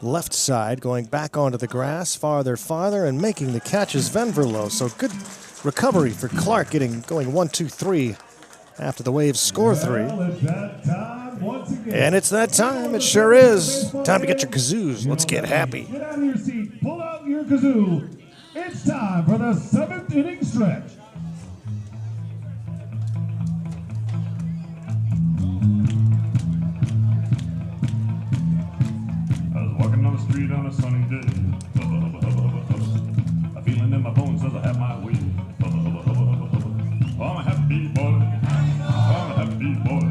left side, going back onto the grass, farther, and making the catch is Venverlo. So good recovery for Clark, going 1-2-3 after the Waves score 3. Well, it's that time once again. And it's that time. It sure is. Time to get your kazoos. Let's get happy. Get out of your seat, pull out your kazoo. It's time for the 7th inning stretch. I was walking on the street on a sunny day. A feeling in my bones says I have my way. I'm a happy boy. I'm a happy boy.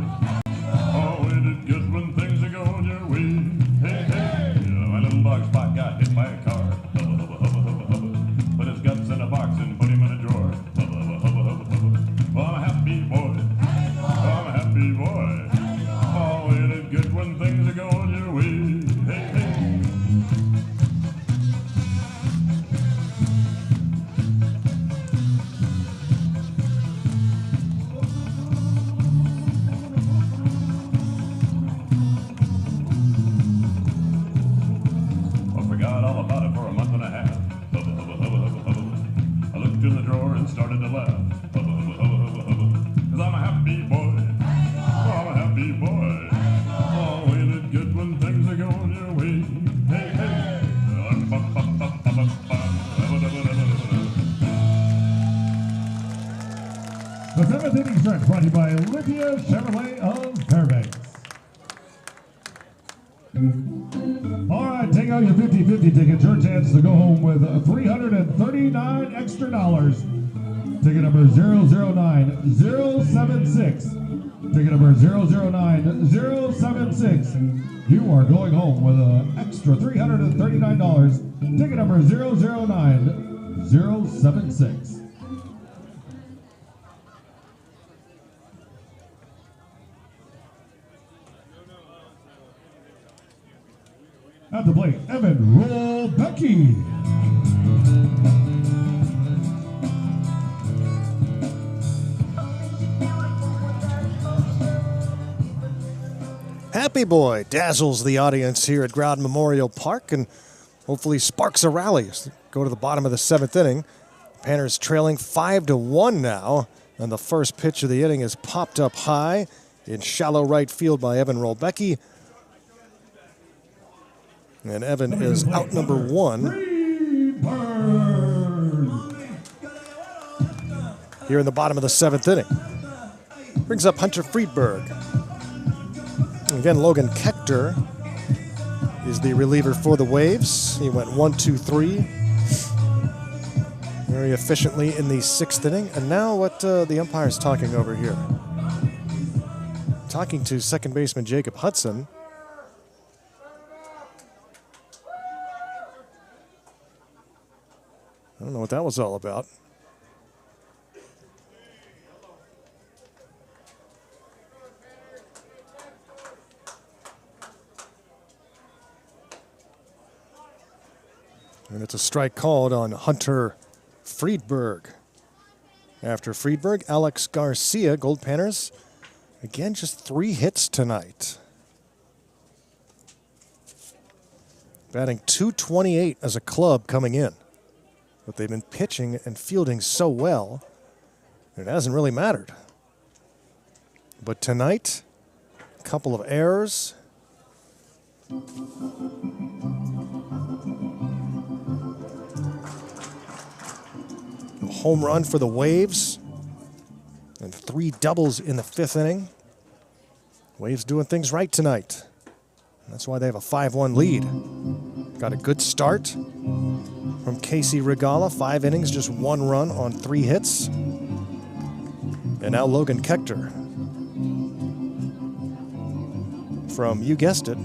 Oh, ain't it good when things are going your way? Hey, hey. My little dog Spot got hit by a car. Put his guts in a box and put him in a drawer. Oh, I'm a happy boy. I'm a happy boy. Oh, ain't it good when things are going your way? Hey, hey. I forgot all about it for a month and a half. I looked in the drawer and started to laugh. Cause I'm a happy boy. Oh, I'm a happy boy. Oh, ain't it good when things are going your way? Hey, hey. The 7th inning stretch brought to you by Olympia Chevrolet of Fairbanks. All right, take out your 50-50 tickets. Your chance to go home with $339 extra dollars. Ticket number 009076. Ticket number 009076. You are going home with an extra $339. Ticket number 009076. At the plate, Evan Roll Becky. Happy Boy dazzles the audience here at Growden Memorial Park and hopefully sparks a rally as they go to the bottom of the 7th inning. Panners trailing 5-1 now, and the first pitch of the inning is popped up high in shallow right field by Evan Rolbecki. And Evan is out number 1 here in the bottom of the 7th inning. Brings up Hunter Friedberg. Again, Logan Kechter is the reliever for the Waves. He went 1-2-3 very efficiently in the 6th inning. And now what the umpire's talking over here. Talking to second baseman Jacob Hudson. I don't know what that was all about. And it's a strike called on Hunter Friedberg. After Friedberg, Alex Garcia, Goldpanners. Again, just 3 hits tonight. Batting .228 as a club coming in. But they've been pitching and fielding so well, it hasn't really mattered. But tonight, a couple of errors. A home run for the Waves. And 3 doubles in the 5th inning. Waves doing things right tonight. That's why they have a 5-1 lead. Got a good start from Casey Regala. 5 innings, just 1 run on 3 hits. And now Logan Kechter from, you guessed it,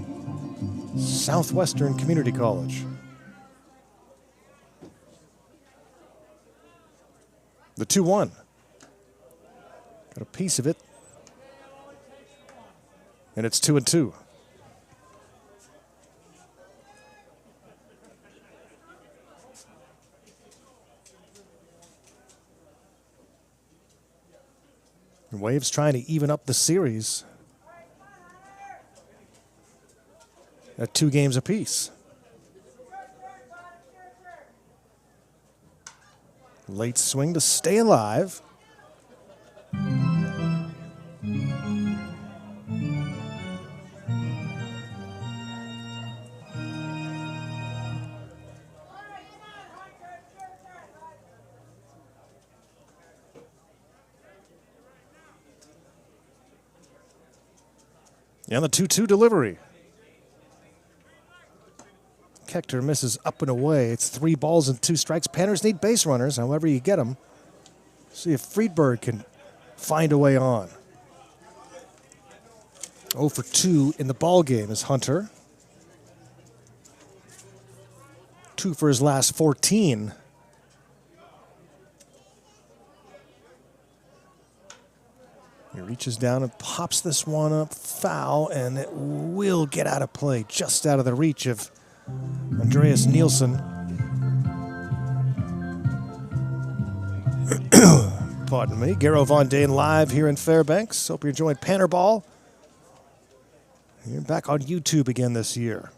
Southwestern Community College. The 2-1. Got a piece of it. And it's 2-2. And Waves trying to even up the series at 2 games apiece. Late swing to stay alive. And the 2-2 delivery. Kechter misses up and away. It's 3 balls and 2 strikes. Panners need base runners, however you get them. See if Friedberg can find a way on. 0 for 2 in the ball game is Hunter. 2 for his last 14. He reaches down and pops this one up foul, and it will get out of play, just out of the reach of Andreas Nielsen. Pardon me. Garo Von Dane live here in Fairbanks. Hope you're enjoying Panner Ball. You're back on YouTube again this year.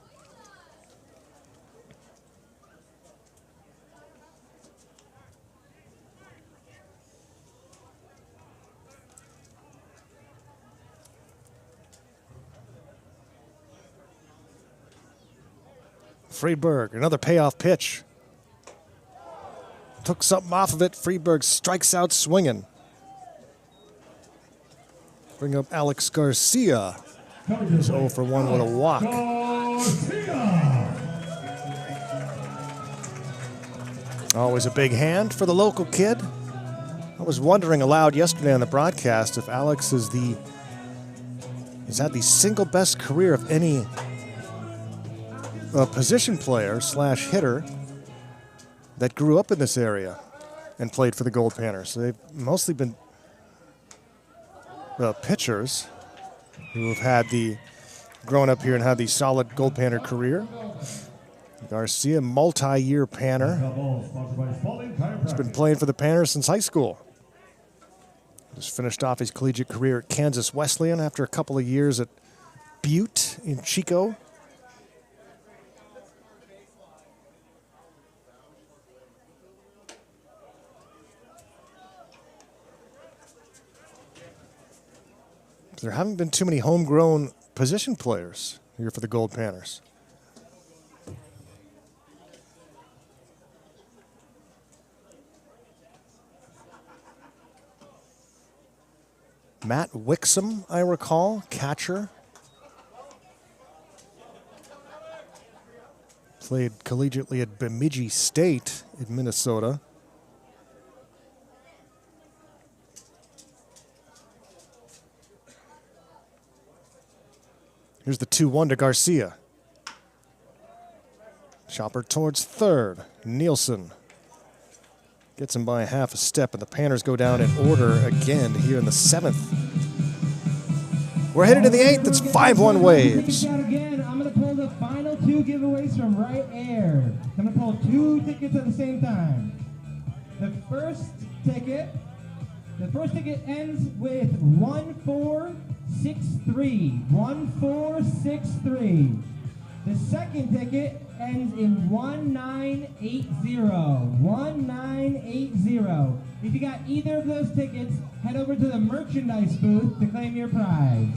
Friedberg, another payoff pitch. Took something off of it. Friedberg strikes out swinging. Bring up Alex Garcia. He's 0 for 1 with a walk. Always a big hand for the local kid. I was wondering aloud yesterday on the broadcast if Alex has had the single best career of any position player / hitter that grew up in this area and played for the Goldpanners. They've mostly been pitchers who have grown up here and had the solid Goldpanner career. Garcia, multi-year Panner. He's been playing for the Panners since high school. Just finished off his collegiate career at Kansas Wesleyan after a couple of years at Butte in Chico. There haven't been too many homegrown position players here for the Goldpanners. Matt Wixom, I recall, catcher. Played collegiately at Bemidji State in Minnesota. Here's the 2-1 to Garcia. Chopper towards third. Nielsen gets him by half a step, and the Panners go down in order again here in the 7th. We're headed to the 8th. It's 5-1 Waves. Again, I'm going to pull the final 2 giveaways from Right Air. Gonna pull 2 tickets at the same time. The first ticket ends with 1463. 1463. The second ticket ends in 1980. 1980. If you got either of those tickets, head over to the merchandise booth to claim your prize.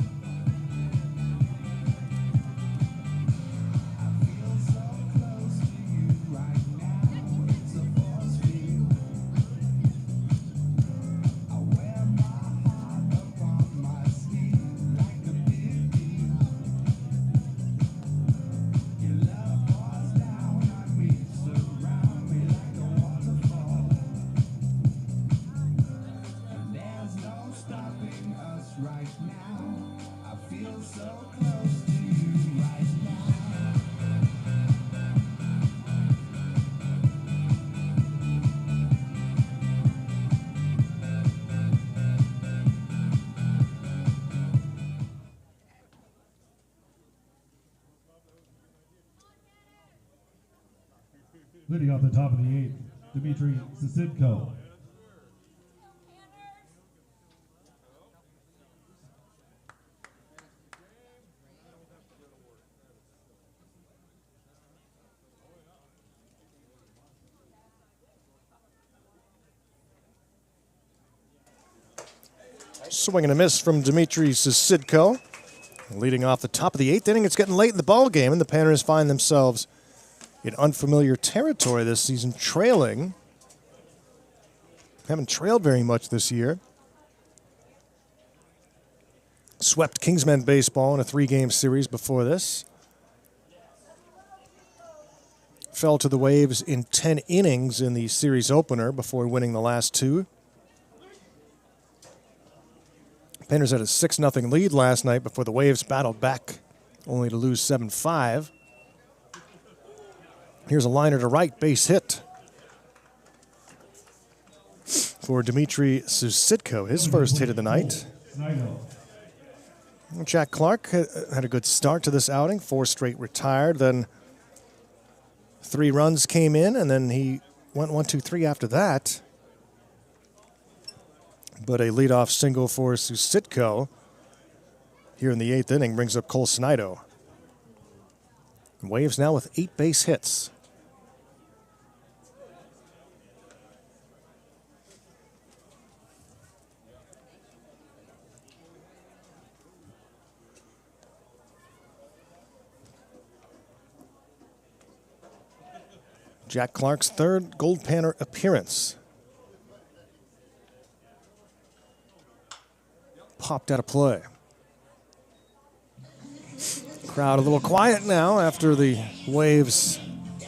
Leading off the top of the 8th, Dmitry Sisidko. Swing and a miss from Dmitry Sisidko. Leading off the top of the 8th inning, it's getting late in the ball game, and the Panners find themselves in unfamiliar territory this season, trailing. Haven't trailed very much this year. Swept Kingsmen baseball in a 3-game series before this. Fell to the Waves in 10 innings in the series opener before winning the last 2. Panners had a 6-0 lead last night before the Waves battled back, only to lose 7-5. Here's a liner to right, base hit for Dmitry Sisidko, his first hit of the night. Jack Clark had a good start to this outing, 4 straight retired, then 3 runs came in, and then he went 1-2-3 after that. But a leadoff single for Sisidko here in the 8th inning brings up Cole Snido. Waves now with 8 base hits. Jack Clark's 3rd Goldpanner appearance. Popped out of play. Crowd a little quiet now after the Waves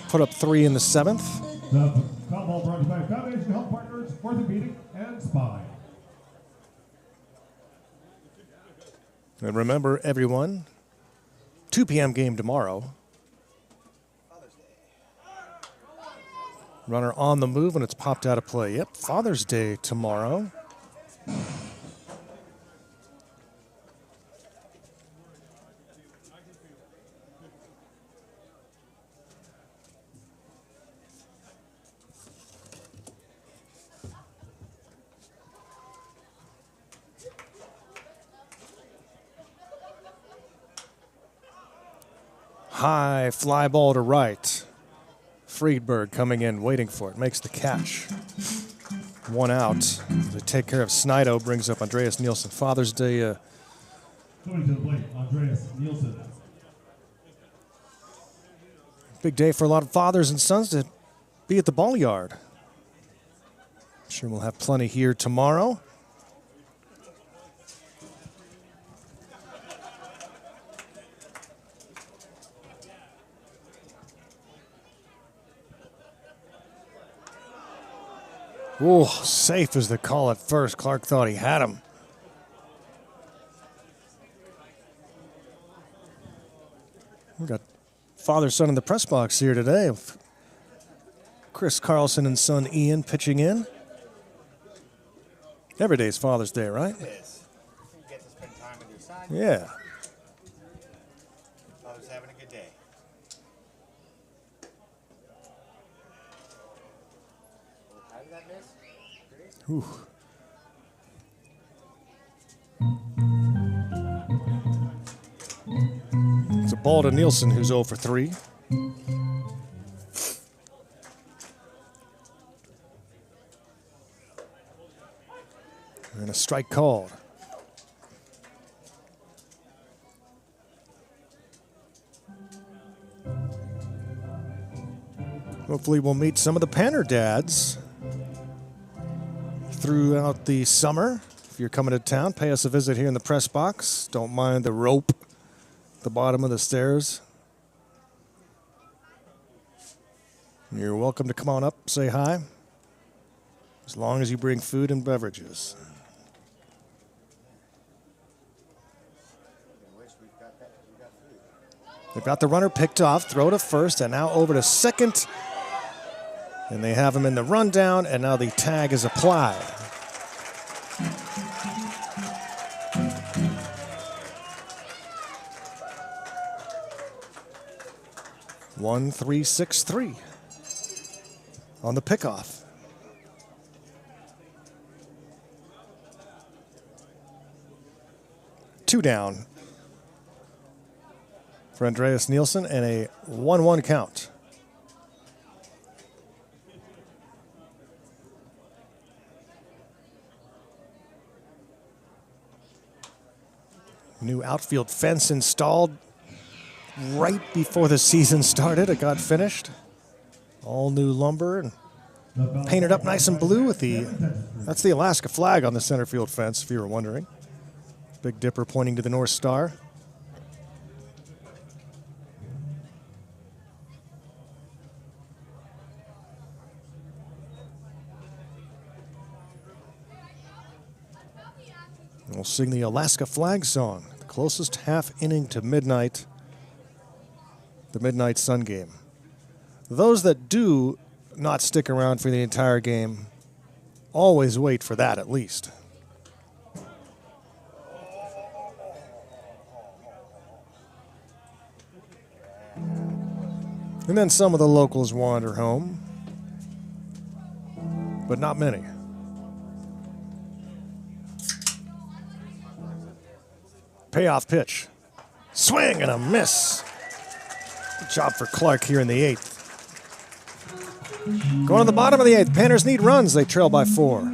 put up 3 in the 7th. The foul ball brought to you by PannerVision Health Partners, Orthopedic and Spine. And remember, everyone, 2 p.m. game tomorrow. Runner on the move, and it's popped out of play. Yep, Father's Day tomorrow. High fly ball to right. Friedberg coming in, waiting for it, makes the catch. 1 out. They take care of Snido, brings up Andreas Nielsen. Father's Day. Coming to the plate, Andreas Nielsen. Big day for a lot of fathers and sons to be at the ball yard. I'm sure we'll have plenty here tomorrow. Oh, safe is the call at first. Clark thought he had him. We got father-son in the press box here today. Chris Carlson and son Ian pitching in. Every day is Father's Day, right? It is. You get to spend time with your son. Yeah. Father's having a good day. Whew. It's a ball to Nielsen, who's 0 for 3. And a strike called. Hopefully we'll meet some of the Panner dads throughout the summer. If you're coming to town, pay us a visit here in the press box. Don't mind the rope at the bottom of the stairs. You're welcome to come on up, say hi, as long as you bring food and beverages. They've got the runner picked off, throw to first, and now over to second. And they have him in the rundown, and now the tag is applied. One, 3, 6, 3 on the pickoff. Two down for Andreas Nielsen, and a 1-1 count. New outfield fence installed right before the season started. It got finished. All new lumber and painted up nice and blue with that's the Alaska flag on the center field fence, if you were wondering. Big Dipper pointing to the North Star. We'll sing the Alaska flag song, the closest half inning to midnight, the midnight Sun game. Those that do not stick around for the entire game always wait for that at least. And then some of the locals wander home, but not many. Payoff pitch. Swing and a miss. Good job for Clark here in the 8th. Going to the bottom of the 8th. Panners need runs. They trail by 4.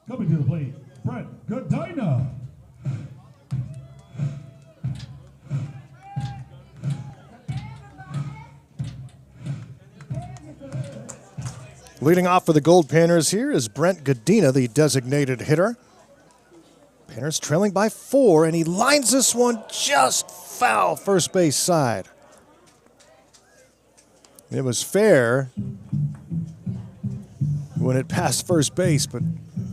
Coming to the plate, Brent Godina. Leading off for the Goldpanners here is Brent Godina, the designated hitter. Panners trailing by 4, and he lines this one just foul first base side. It was fair when it passed first base, but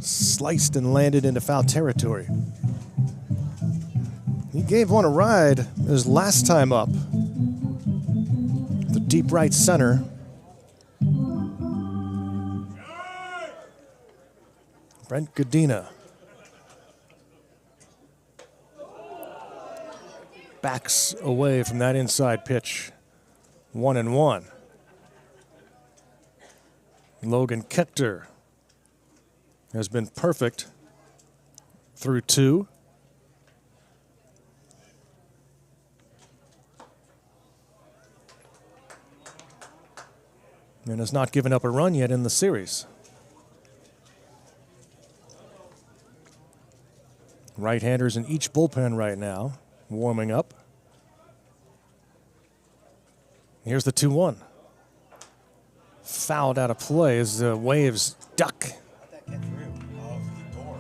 sliced and landed into foul territory. He gave one a ride his last time up. The deep right center. Brent Godina. Backs away from that inside pitch. 1-1. Logan Kechter has been perfect through 2. And has not given up a run yet in the series. Right-handers in each bullpen right now, warming up. Here's the 2-1. Fouled out of play as the Waves duck. How'd that get through? Oh, the door.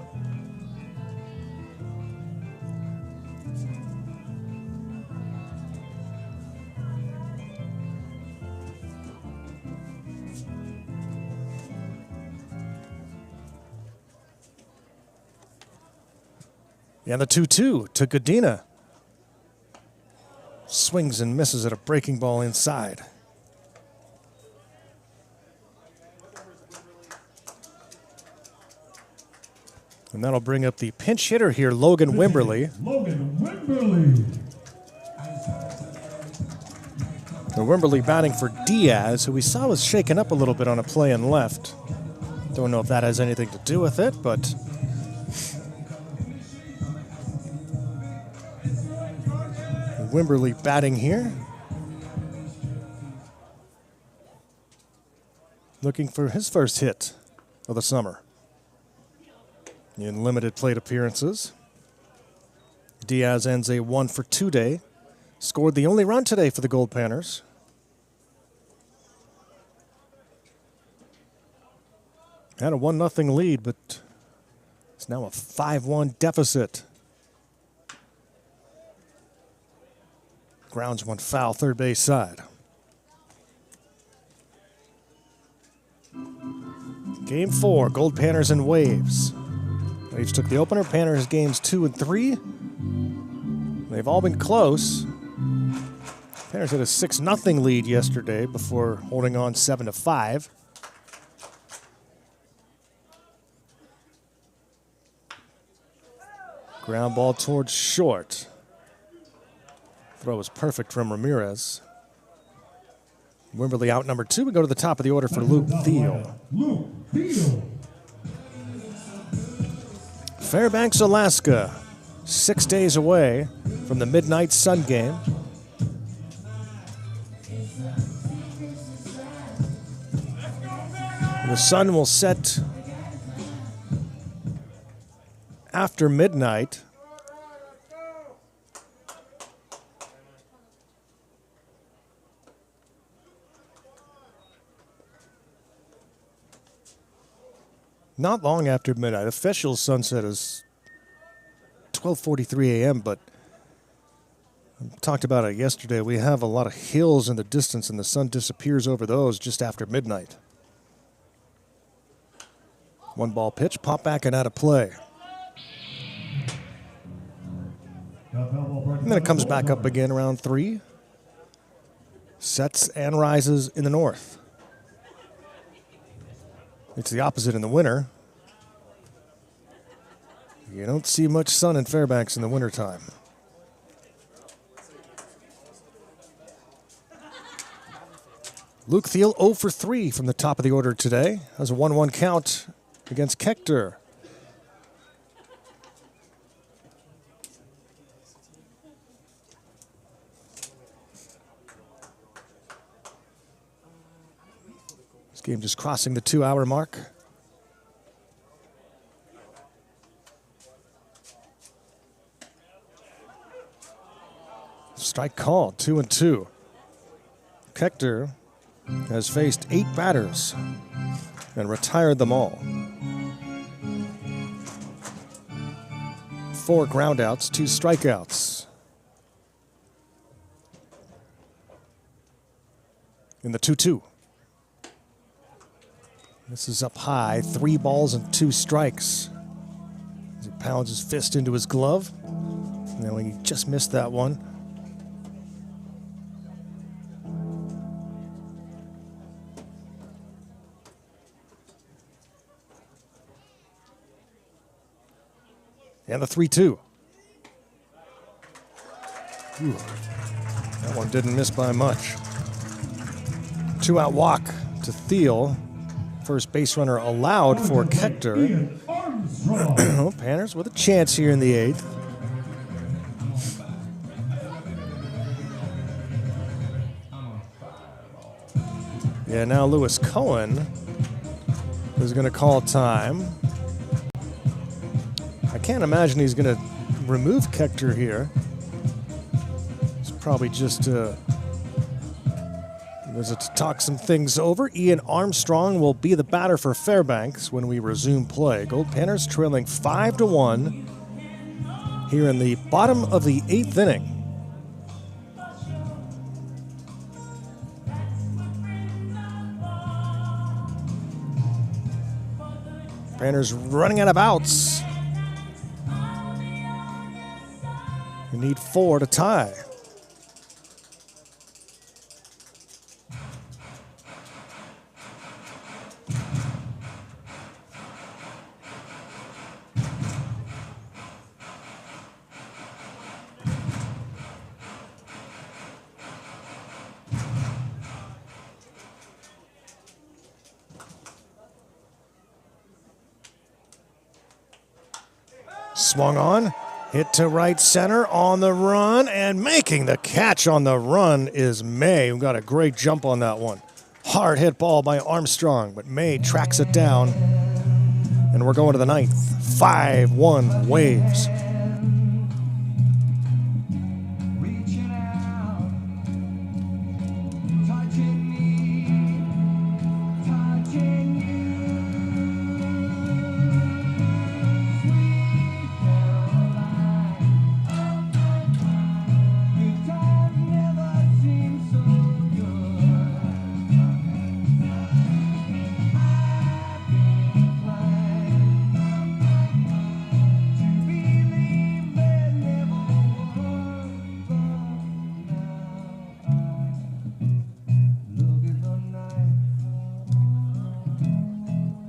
And the 2-2 to Godina. Swings and misses at a breaking ball inside. And that'll bring up the pinch hitter here, Logan Wimberly. Logan Wimberly. The Wimberly batting for Diaz, who we saw was shaken up a little bit on a play in left. Don't know if that has anything to do with it, but Wimberly batting here. Looking for his first hit of the summer. In limited plate appearances. Diaz ends a 1-for-2 day. Scored the only run today for the Goldpanners. Had a 1-0 lead, but it's now a 5-1 deficit. Grounds one foul, third base side. Game 4, Goldpanners and Waves. Waves took the opener. Panners games 2 and 3. They've all been close. Panners had a 6-0 lead yesterday before holding on 7-5. Ground ball towards short. Throw was perfect from Ramirez. Wimberly out number 2. We go to the top of the order for Luke Thiel. Luke Thiel. Fairbanks, Alaska. 6 days away from the midnight sun game. The sun will set after midnight. Not long after midnight. Official sunset is 12:43 a.m., but I talked about it yesterday. We have a lot of hills in the distance, and the sun disappears over those just after midnight. 1-ball pitch, pop back and out of play. And then it comes back up again around 3. Sets and rises in the north. It's the opposite in the winter. You don't see much sun in Fairbanks in the wintertime. Luke Thiel 0 for 3 from the top of the order today. Has a 1-1 count against Kechter. This game just crossing the 2-hour mark. Strike called, 2-2. Kechter has faced 8 batters and retired them all. 4 groundouts, 2 strikeouts. in the 2-2. This is up high, 3 balls and 2 strikes. As he pounds his fist into his glove. And then he just missed that one. And the 3-2. Ooh, that one didn't miss by much. 2-out walk to Thiel. First base runner allowed for Hector. Panners with a chance here in the 8th. Yeah, now Lewis Cohen is going to call time. I can't imagine he's going to remove Hector here. It's probably just to talk some things over. Ian Armstrong will be the batter for Fairbanks when we resume play. Goldpanners trailing 5-1 here in the bottom of the 8th inning. Panners running out of outs. We need 4 to tie. Swung on, hit to right center on the run, and making the catch on the run is May, who got a great jump on that one. Hard hit ball by Armstrong, but May tracks it down, and we're going to the 9th. 5-1 Waves. Reaching out, touching me, touching you. Sweet Caroline, good times never seem so good. I've been inclined to believe there never was, but now look at the night,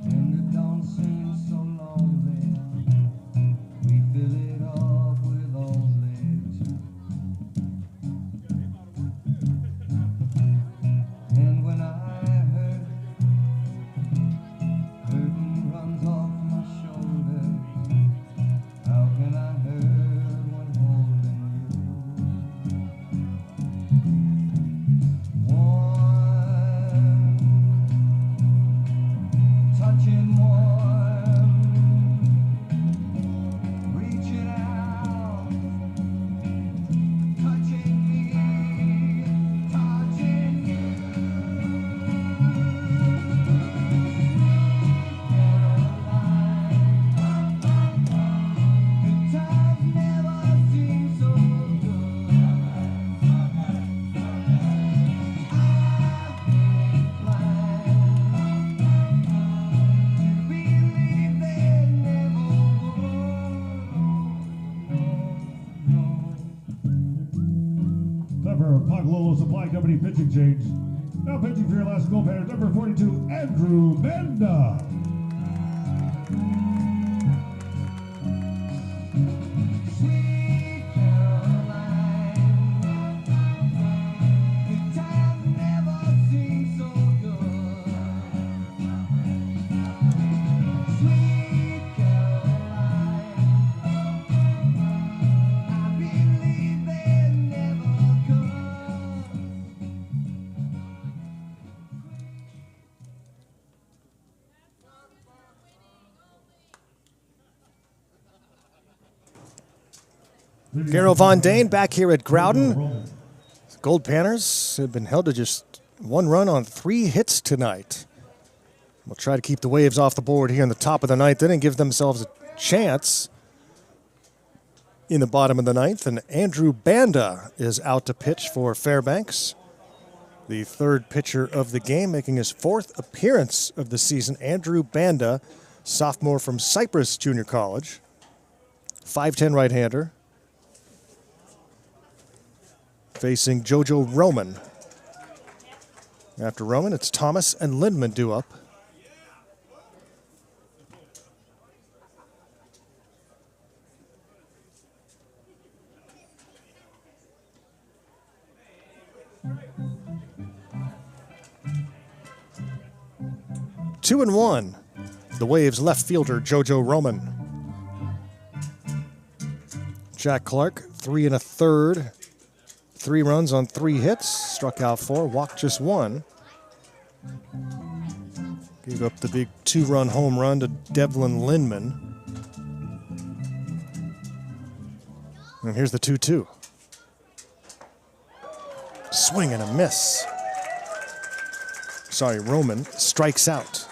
and the dawn seems so lonely. We fill it up with only 2. And when I hurt, curtain runs off my shoulders. How can I hurt when holding you? Warm, touching warm, reaching out, touching me, touching you. Good times never seem so good. I've been inclined to believe there never Time for Paglolo Supply Company pitching change. Now pitching for your last Goldpanners, number 42, Andrew Benda. Sweet Caroline, good times never seem so good. Sweet Caroline, I believe there never could. Garo Von Dane back here at Growden. Goldpanners have been held to just 1 run on 3 hits tonight. We'll try to keep the Waves off the board here in the top of the 9th inning, give themselves a chance in the bottom of the 9th. And Andrew Banda is out to pitch for Fairbanks. The third pitcher of the game, making his fourth appearance of the season, Andrew Banda, sophomore from Cypress Junior College. 5'10" right-hander. Facing JoJo Roman. After Roman, it's Thomas and Lindman due up. Two and one. The Waves left fielder JoJo Roman. Jack Clark, 3 1/3. 3 runs on 3 hits, struck out 4, walked just 1. Gave up the big 2-run home run to Devlin Lindman. And here's the 2-2. Swing and a miss. Sorry, Roman strikes out.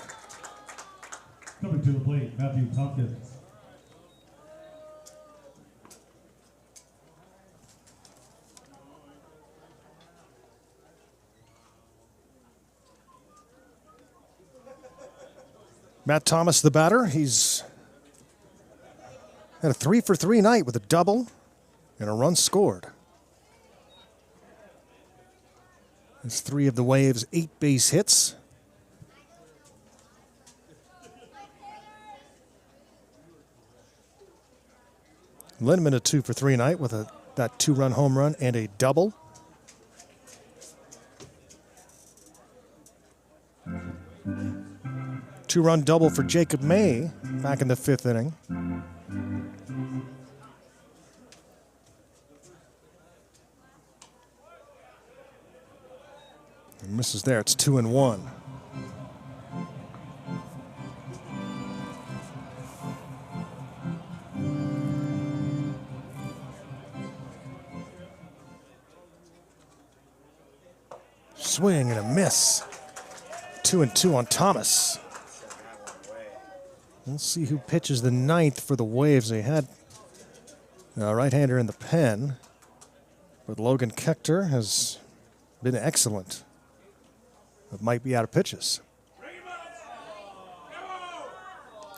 Coming to the plate, Matthew Tompkins. Matt Thomas, the batter. He's had a 3-for-3 night with a double and a run scored. That's 3 of the Waves' 8 base hits. Lindman a 2-for-3 night with that 2-run home run and a double. Two-run double for Jacob May back in the 5th inning. And misses there. It's 2 and 1. Swing and a miss. 2 and 2 on Thomas. We'll see who pitches the 9th for the Waves. They had a right-hander in the pen, but Logan Kechter has been excellent, but might be out of pitches.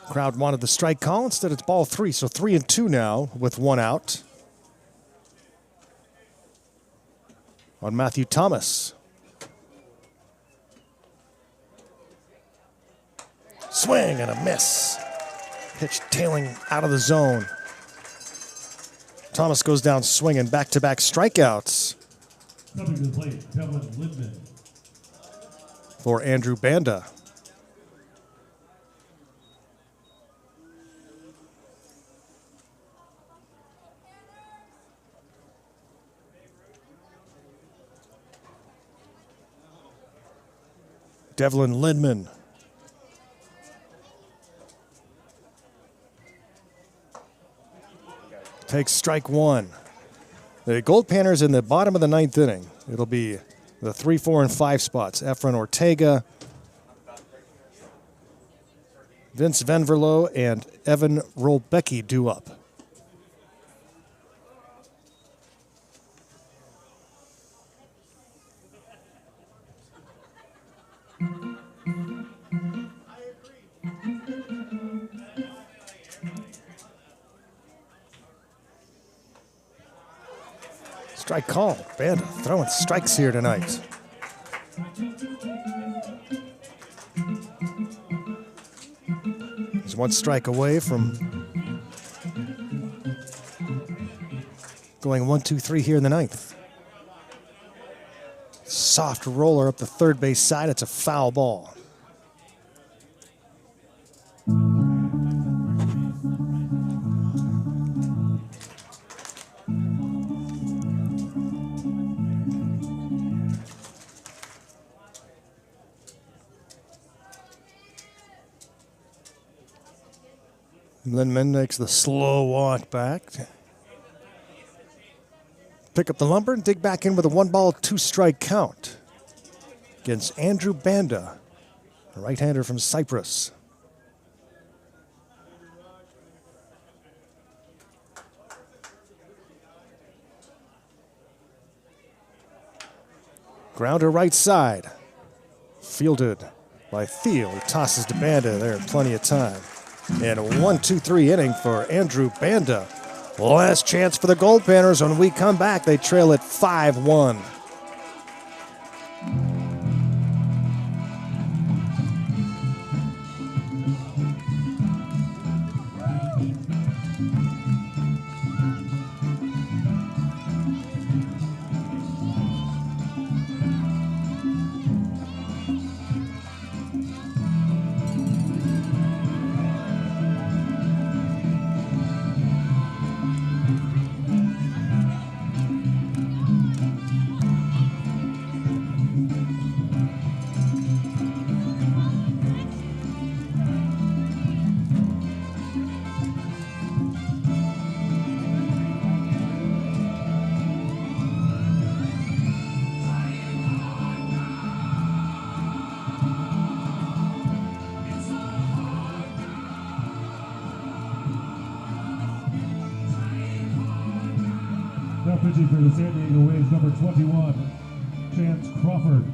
Crowd wanted the strike call. Instead, it's ball 3, so 3 and 2 now with 1 out on Matthew Thomas. Swing and a miss. Pitch tailing out of the zone. Thomas goes down swinging, back-to-back strikeouts. Coming to the plate, Devlin Lindman. For Andrew Banda. Devlin Lindman. Takes strike 1. The Goldpanners in the bottom of the 9th inning. It'll be the 3, 4, and 5 spots. Efren Ortega, Vince Venverlo, and Evan Rolbecki due up. Strike call. Banda throwing strikes here tonight. He's 1 strike away from going 1, 2, 3 here in the 9th. Soft roller up the third base side. It's a foul ball. Lindman makes the slow walk back. Pick up the lumber and dig back in with a 1-ball, 2-strike count against Andrew Banda, a right-hander from Cyprus. Grounder right side. Fielded by Thiel. He tosses to Banda there in plenty of time. And a 1-2-3 inning for Andrew Banda. Last chance for the Goldpanners. When we come back, they trail at 5-1. Now pitching for the San Diego Waves, number 21, Chance Crawford.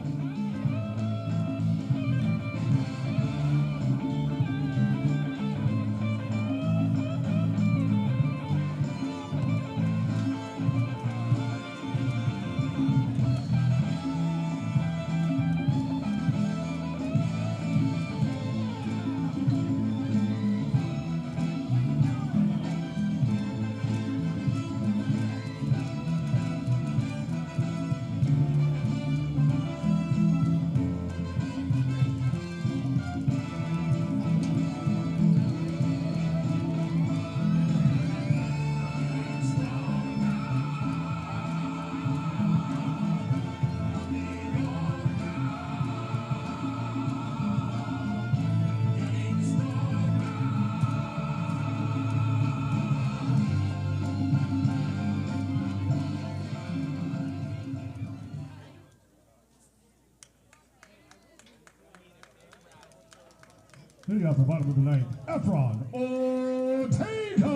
Hitting off the bottom of the ninth, Efron Ortega.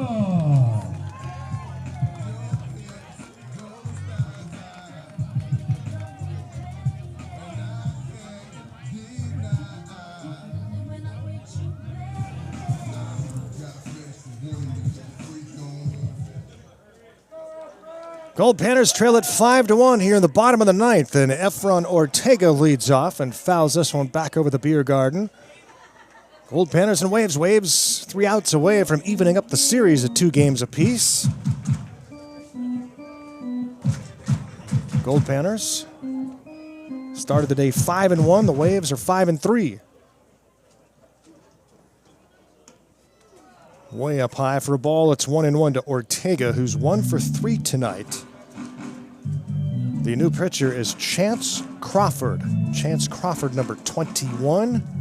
Goldpanners trail at 5-1 here in the bottom of the ninth, and Efron Ortega leads off and fouls this one back over the beer garden. Goldpanners and Waves. Waves 3 outs away from evening up the series at 2 games apiece. Goldpanners started the day 5-1. The Waves are 5-3. Way up high for a ball. It's 1-1 to Ortega, who's 1 for 3 tonight. The new pitcher is Chance Crawford. Chance Crawford, number 21.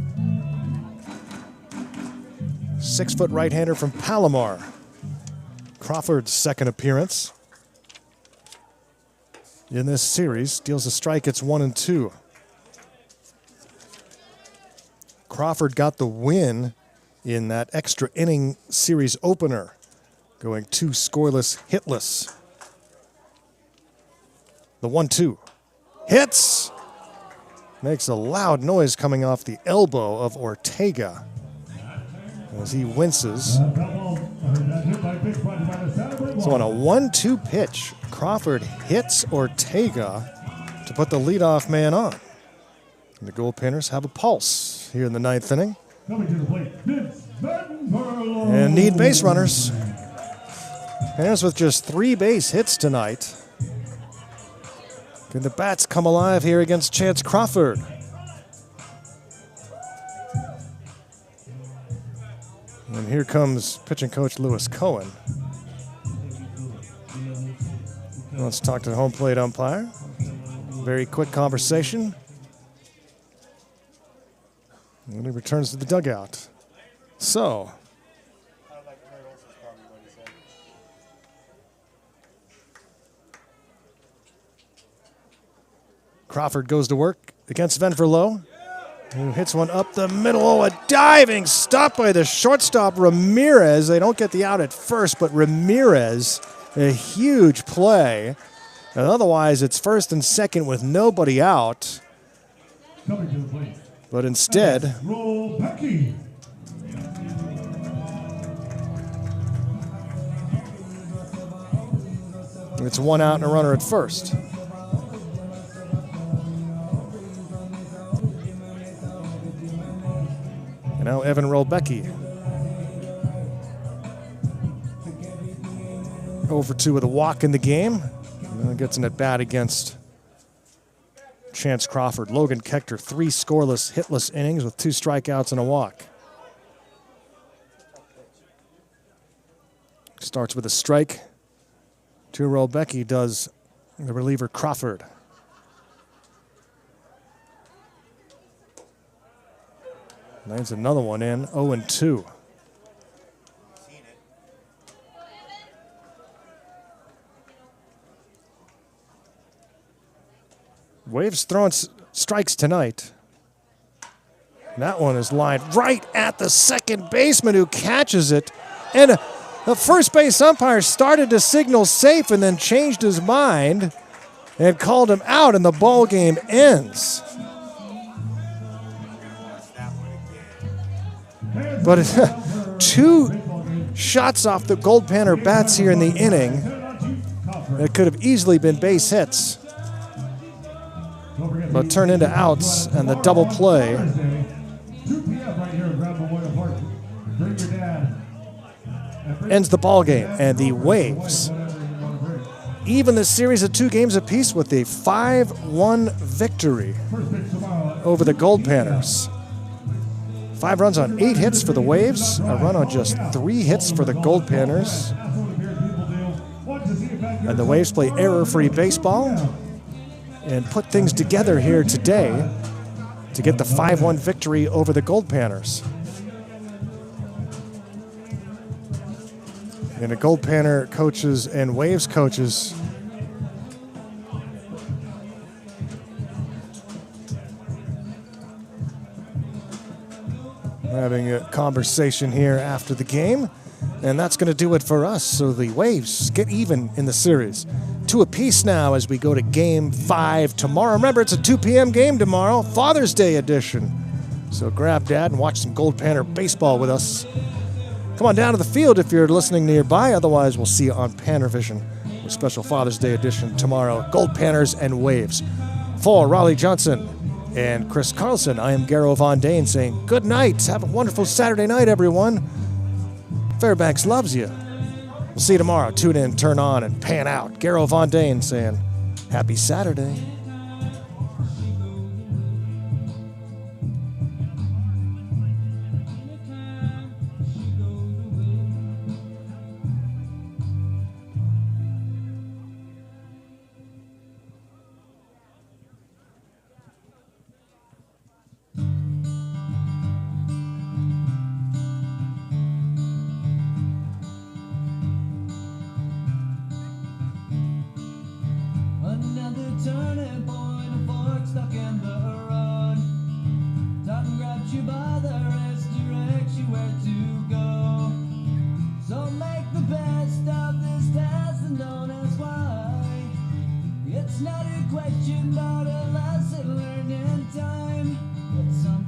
6-foot right-hander from Palomar. Crawford's second appearance in this series. Deals a strike, it's 1-2. Crawford got the win in that extra inning series opener, going 2 scoreless, hitless. The 1-2. Hits! Makes a loud noise coming off the elbow of Ortega as he winces. So on a 1-2 pitch, Crawford hits Ortega to put the leadoff man on. And the Goldpanners have a pulse here in the 9th inning. And need base runners. Panners with just 3 base hits tonight. Can the bats come alive here against Chance Crawford? And here comes pitching coach Lewis Cohen. Let's talk to the home plate umpire. Very quick conversation. And he returns to the dugout. So, Crawford goes to work against Venverlo, who hits one up the middle. Oh, a diving stop by the shortstop, Ramirez. They don't get the out at first, but Ramirez, a huge play. And otherwise, it's first and second with nobody out. Coming to the plate. But instead, Roll Becky. it's one out and a runner at first. And now Evan Rolbecki. 0-for-2 with a walk in the game. And then gets an at-bat against Chance Crawford. Logan Kechter, 3 scoreless, hitless innings with 2 strikeouts and a walk. Starts with a strike. To Rolbecki does the reliever Crawford. Lands another one in, 0-2. Waves throwing strikes tonight. And that one is lined right at the second baseman who catches it. And the first base umpire started to signal safe and then changed his mind and called him out, and the ball game ends. But 2 shots off the Goldpanner bats here in the inning that could have easily been base hits, but turned into outs, and the double play 2 p.m. right here at Grand Memorial Park. Bring your dad. ends the ball game, and the Waves even the series of 2 games apiece with a 5-1 victory over the Goldpanners. 5 runs on 8 hits for the Waves, a run on just 3 hits for the Goldpanners. And the Waves play error-free baseball and put things together here today to get the 5-1 victory over the Goldpanners. And the Goldpanner coaches and Waves coaches having a conversation here after the game. And that's going to do it for us. So the Waves get even in the series. 2 apiece now as we go to Game 5 tomorrow. Remember, it's a 2 p.m. game tomorrow, Father's Day edition. So grab Dad and watch some Goldpanner baseball with us. Come on down to the field if you're listening nearby. Otherwise, we'll see you on PannerVision with special Father's Day edition tomorrow. Goldpanners and Waves. For Raleigh Johnson and Chris Carlson, I am Garo Von Dane saying good night. Have a wonderful Saturday night, everyone. Fairbanks loves you. We'll see you tomorrow. Tune in, turn on, and pan out. Garo Von Dane saying happy Saturday. Another turning point, a fork stuck in the road. Time grabs you by the wrist, directs you where to go. So make the best of this test and don't ask why. It's not a question, but a lesson learned in time. It's something